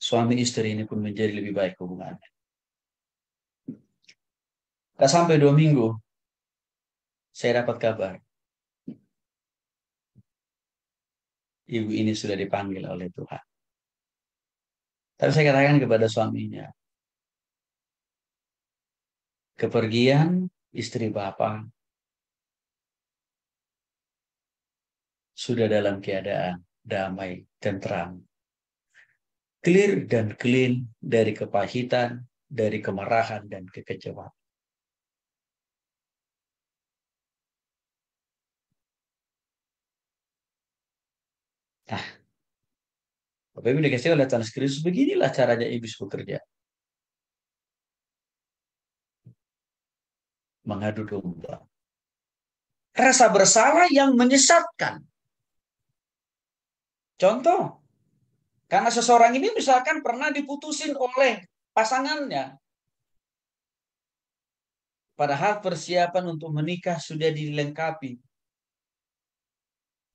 suami istri ini pun menjadi lebih baik hubungannya. Tak sampai 2 minggu, saya dapat kabar. Ibu ini sudah dipanggil oleh Tuhan. Tapi saya katakan kepada suaminya, kepergian istri Bapak sudah dalam keadaan damai, tentram, clear dan clean dari kepahitan, dari kemarahan dan kekecewaan. Nah, Bapak Ibu dikasih oleh Tuhan Kristus, beginilah caranya iblis bekerja. Mengadu domba. Rasa bersalah yang menyesatkan. Contoh, karena seseorang ini misalkan pernah diputusin oleh pasangannya. Padahal persiapan untuk menikah sudah dilengkapi.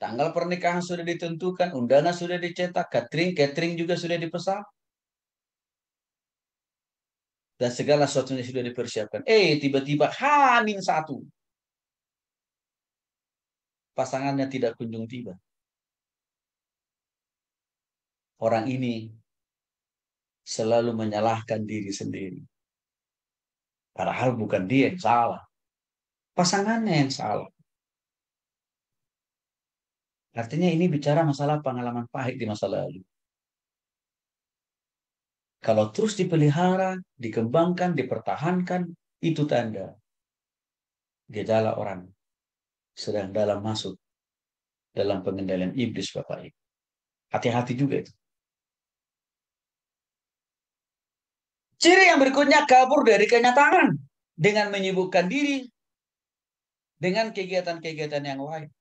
Tanggal pernikahan sudah ditentukan, undangan sudah dicetak, catering juga sudah dipesan. Dan segala sesuatunya sudah dipersiapkan. Tiba-tiba H-1. Pasangannya tidak kunjung tiba. Orang ini selalu menyalahkan diri sendiri. Padahal bukan dia yang salah. Pasangannya yang salah. Artinya ini bicara masalah pengalaman pahit di masa lalu. Kalau terus dipelihara, dikembangkan, dipertahankan, itu tanda gejala orang sedang dalam masuk dalam pengendalian iblis Bapak Ibu. Hati-hati juga itu. Ciri yang berikutnya kabur dari kenyataan dengan menyibukkan diri dengan kegiatan-kegiatan yang lain.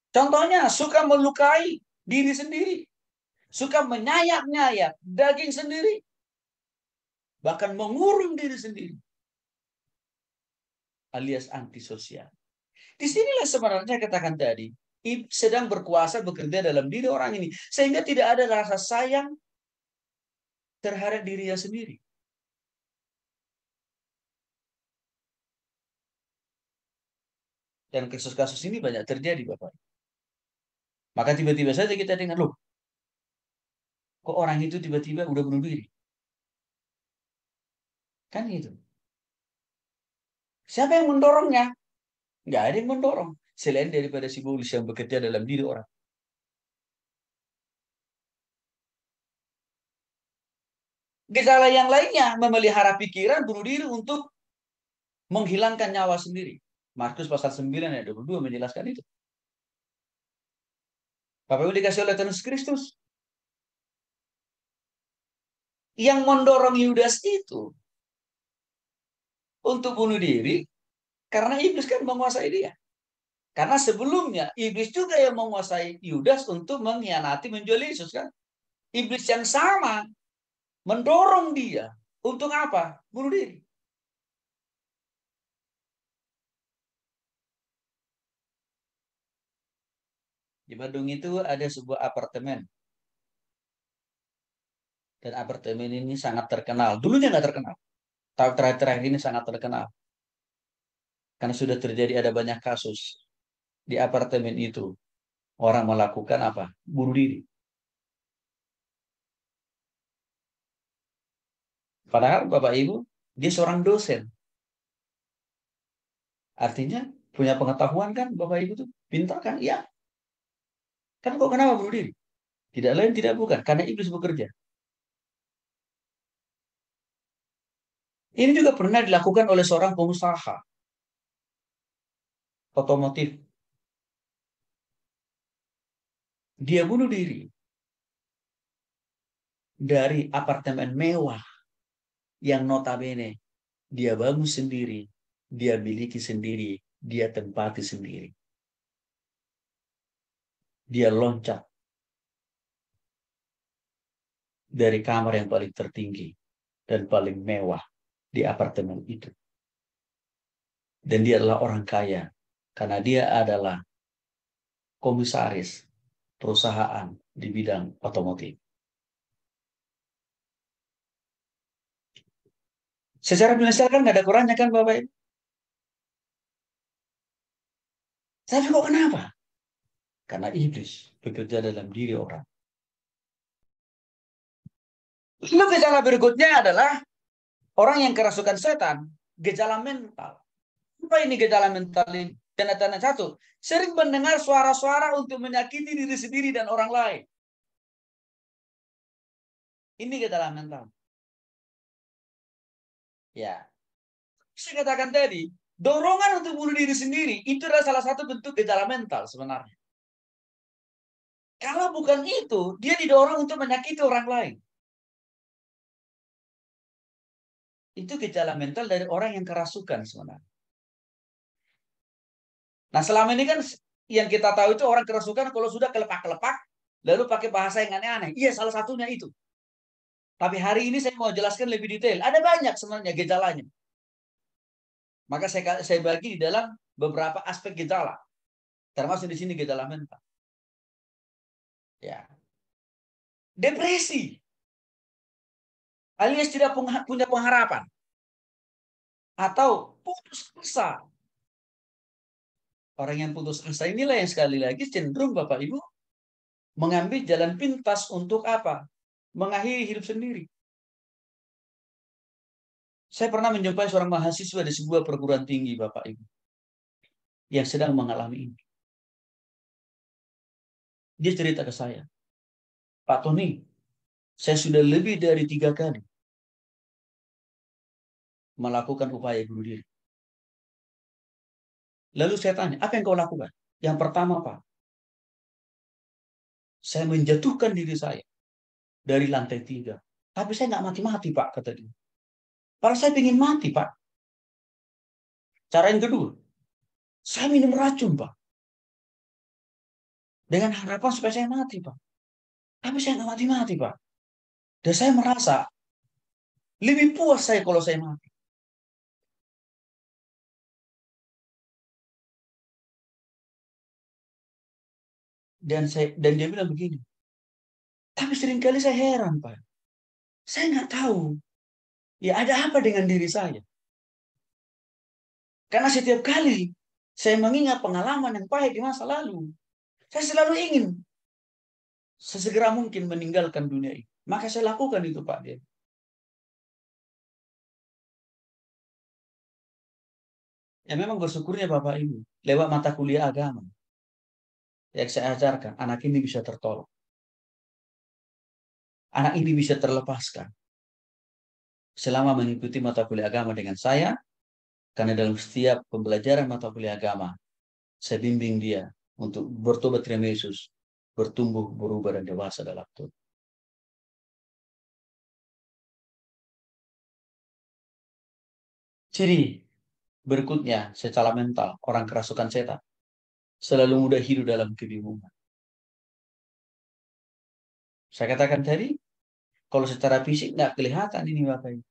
Contohnya suka melukai diri sendiri, suka menyayat-nyayat daging sendiri, bahkan mengurung diri sendiri, alias antisosial. Disinilah sebenarnya katakan tadi, sedang berkuasa bekerja dalam diri orang ini, sehingga tidak ada rasa sayang terhadap dirinya sendiri. Dan kasus-kasus ini banyak terjadi, Bapak. Maka tiba-tiba saja kita dengar, loh, kok orang itu tiba-tiba udah bunuh diri? Kan gitu. Siapa yang mendorongnya? Nggak ada yang mendorong. Selain daripada simbolis yang bekerja dalam diri orang. Gejala yang lainnya, memelihara pikiran bunuh diri untuk menghilangkan nyawa sendiri. Markus pasal 9 ayat 22 menjelaskan itu. Bapak Ibu dikasih oleh Tuhan Yesus Kristus. Yang mendorong Yudas itu untuk bunuh diri, karena iblis kan menguasai dia. Karena sebelumnya iblis juga yang menguasai Yudas untuk mengkhianati, menjual Yesus kan. Iblis yang sama mendorong dia untuk apa? Bunuh diri. Di Bandung itu ada sebuah apartemen. Dan apartemen ini sangat terkenal. Dulunya nggak terkenal. Tapi terakhir-terakhir ini sangat terkenal. Karena sudah terjadi ada banyak kasus di apartemen itu. Orang melakukan apa? Bunuh diri. Padahal Bapak Ibu, dia seorang dosen. Artinya punya pengetahuan kan Bapak Ibu tuh? Pintar kan? Iya. Kan kok kenapa bunuh diri? Tidak lain tidak bukan. Karena iblis bekerja. Ini juga pernah dilakukan oleh seorang pengusaha otomotif. Dia bunuh diri dari apartemen mewah yang notabene dia bangun sendiri, dia miliki sendiri, dia tempati sendiri. Dia loncat dari kamar yang paling tertinggi dan paling mewah di apartemen itu. Dan dia adalah orang kaya karena dia adalah komisaris perusahaan di bidang otomotif. Secara finansial kan nggak ada kurangnya kan Bapak Ibu? Tapi kok kenapa? Karena iblis bekerja dalam diri orang. Lalu gejala berikutnya adalah orang yang kerasukan setan, gejala mental. Apa ini gejala mental ini? Tanda-tanda satu, sering mendengar suara-suara untuk menyakiti diri sendiri dan orang lain. Ini gejala mental. Ya, saya katakan tadi, dorongan untuk bunuh diri sendiri itu adalah salah satu bentuk gejala mental sebenarnya. Kalau bukan itu, dia didorong untuk menyakiti orang lain. Itu gejala mental dari orang yang kerasukan sebenarnya. Nah, selama ini kan yang kita tahu itu orang kerasukan kalau sudah kelepak-kelepak, lalu pakai bahasa yang aneh-aneh. Iya, salah satunya itu. Tapi hari ini saya mau jelaskan lebih detail. Ada banyak sebenarnya gejalanya. Maka saya bagi di dalam beberapa aspek gejala. Termasuk di sini gejala mental. Ya. Depresi. Alias tidak punya pengharapan. Atau putus asa. Orang yang putus asa inilah yang sekali lagi cenderung Bapak Ibu mengambil jalan pintas untuk apa? Mengakhiri hidup sendiri. Saya pernah menjumpai seorang mahasiswa di sebuah perguruan tinggi Bapak Ibu yang sedang mengalami ini. Dia cerita ke saya, Pak Tony, saya sudah lebih dari 3 kali melakukan upaya bunuh diri. Lalu saya tanya, apa yang kau lakukan? Yang pertama, Pak, saya menjatuhkan diri saya dari lantai 3. Tapi saya nggak mati-mati, Pak, kata dia. Padahal saya ingin mati, Pak. Cara yang kedua, saya minum racun, Pak. Dengan harapan supaya saya mati, Pak. Tapi saya nggak mati-mati, Pak. Dan saya merasa lebih puas saya kalau saya mati. Dan dia bilang begini, tapi seringkali saya heran, Pak. Saya nggak tahu. Ya ada apa dengan diri saya? Karena setiap kali Saya mengingat pengalaman yang pahit di masa lalu. Saya selalu ingin sesegera mungkin meninggalkan dunia ini. Maka saya lakukan itu, Pak. Ya memang bersyukurnya Bapak Ibu. Lewat mata kuliah agama yang saya ajarkan, anak ini bisa tertolong. Anak ini bisa terlepaskan selama mengikuti mata kuliah agama dengan saya, karena dalam setiap pembelajaran mata kuliah agama, saya bimbing dia untuk bertobat terima Yesus, bertumbuh, berubah, dan dewasa dalam Tuhan. Ciri berikutnya secara mental, orang kerasukan setan selalu mudah hidup dalam kebingungan. Saya katakan tadi, kalau secara fisik nggak kelihatan ini Bapak Ibu.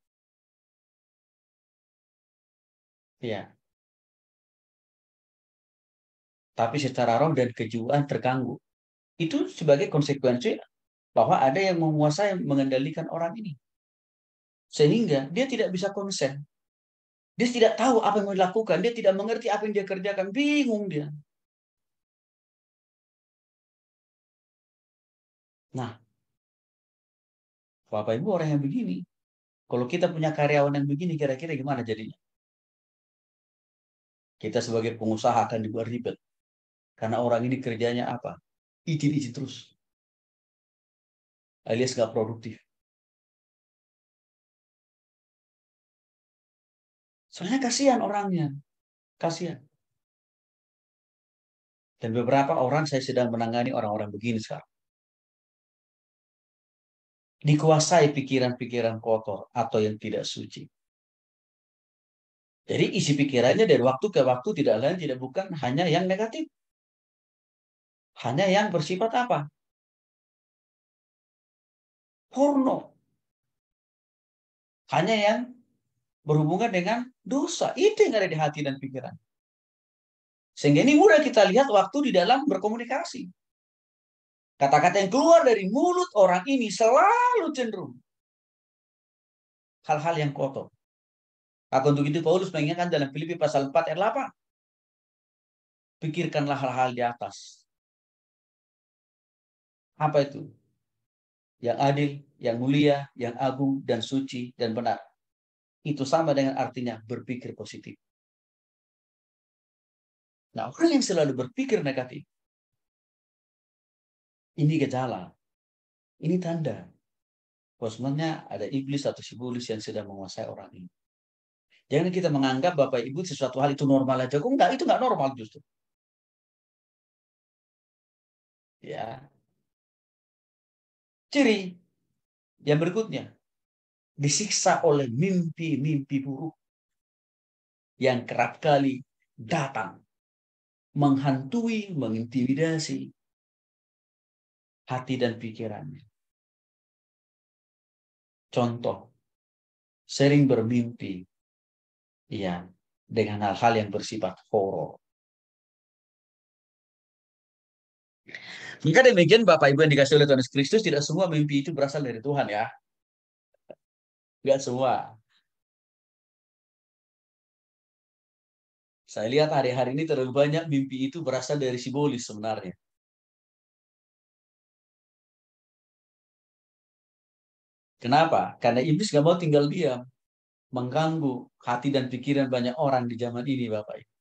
Ya, tapi secara roh dan kejiwaan terganggu. Itu sebagai konsekuensi bahwa ada yang menguasai, mengendalikan orang ini. Sehingga dia tidak bisa konsen. Dia tidak tahu apa yang mau dilakukan. Dia tidak mengerti apa yang dia kerjakan. Bingung dia. Nah, Bapak Ibu orang yang begini, kalau kita punya karyawan yang begini, kira-kira gimana jadinya? Kita sebagai pengusaha akan dibuat ribet. Karena orang ini kerjanya apa? Izin-izin terus. Alias nggak produktif. Soalnya kasihan orangnya. Kasihan. Dan beberapa orang saya sedang menangani orang-orang begini sekarang. Dikuasai pikiran-pikiran kotor atau yang tidak suci. Jadi isi pikirannya dari waktu ke waktu tidak lain tidak bukan hanya yang negatif. Hanya yang bersifat apa? Porno. Hanya yang berhubungan dengan dosa. Itu yang ada di hati dan pikiran. Sehingga ini mudah kita lihat waktu di dalam berkomunikasi. Kata-kata yang keluar dari mulut orang ini selalu cenderung hal-hal yang kotor. Maka untuk itu Paulus mengingatkan dalam Filipi pasal 4 ayat 8. Pikirkanlah hal-hal di atas. Apa itu? Yang adil, yang mulia, yang agung, dan suci, dan benar. Itu sama dengan artinya berpikir positif. Nah, orang yang selalu berpikir negatif, ini gejala. Ini tanda. Bahwa sebenarnya ada iblis atau si iblis yang sedang menguasai orang ini. Jangan kita menganggap Bapak Ibu sesuatu hal itu normal aja. Kok enggak, itu enggak normal justru. Ya. Ciri yang berikutnya, disiksa oleh mimpi-mimpi buruk yang kerap kali datang, menghantui, mengintimidasi hati dan pikirannya. Contoh, sering bermimpi, ya, dengan hal-hal yang bersifat horor. Maka demikian Bapak Ibu yang dikasih oleh Tuhan Yesus Kristus, tidak semua mimpi itu berasal dari Tuhan ya. Enggak semua. Saya lihat hari-hari ini terlalu banyak mimpi itu berasal dari simbolis sebenarnya. Kenapa? Karena iblis nggak mau tinggal diam, mengganggu hati dan pikiran banyak orang di zaman ini, Bapak Ibu.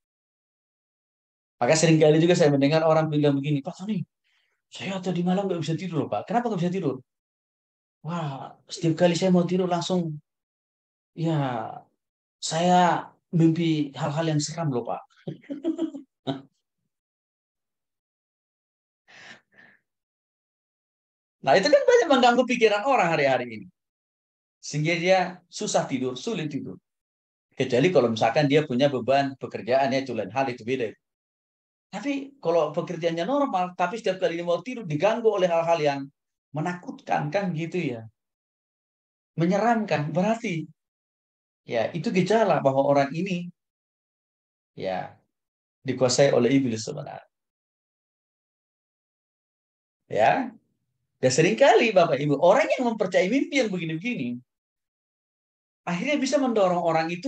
Maka seringkali juga saya mendengar orang bilang begini, Pak Tony, saya tadi malam nggak bisa tidur, Pak. Kenapa nggak bisa tidur? Wah, setiap kali saya mau tidur langsung, ya saya mimpi hal-hal yang seram loh, Pak. Nah, itu kan banyak mengganggu pikiran orang hari-hari ini. Sehingga dia susah tidur, sulit tidur. Kecuali kalau misalkan dia punya beban pekerjaan, ya itu lain hal, itu beda. Tapi kalau pekerjaannya normal, tapi setiap kali dia mau tidur diganggu oleh hal-hal yang menakutkan, kan gitu ya. Menyeramkan, berarti ya itu gejala bahwa orang ini ya dikuasai oleh iblis sebenarnya. Ya, dan seringkali Bapak Ibu, orang yang mempercayai mimpi yang begini-begini, akhirnya bisa mendorong orang itu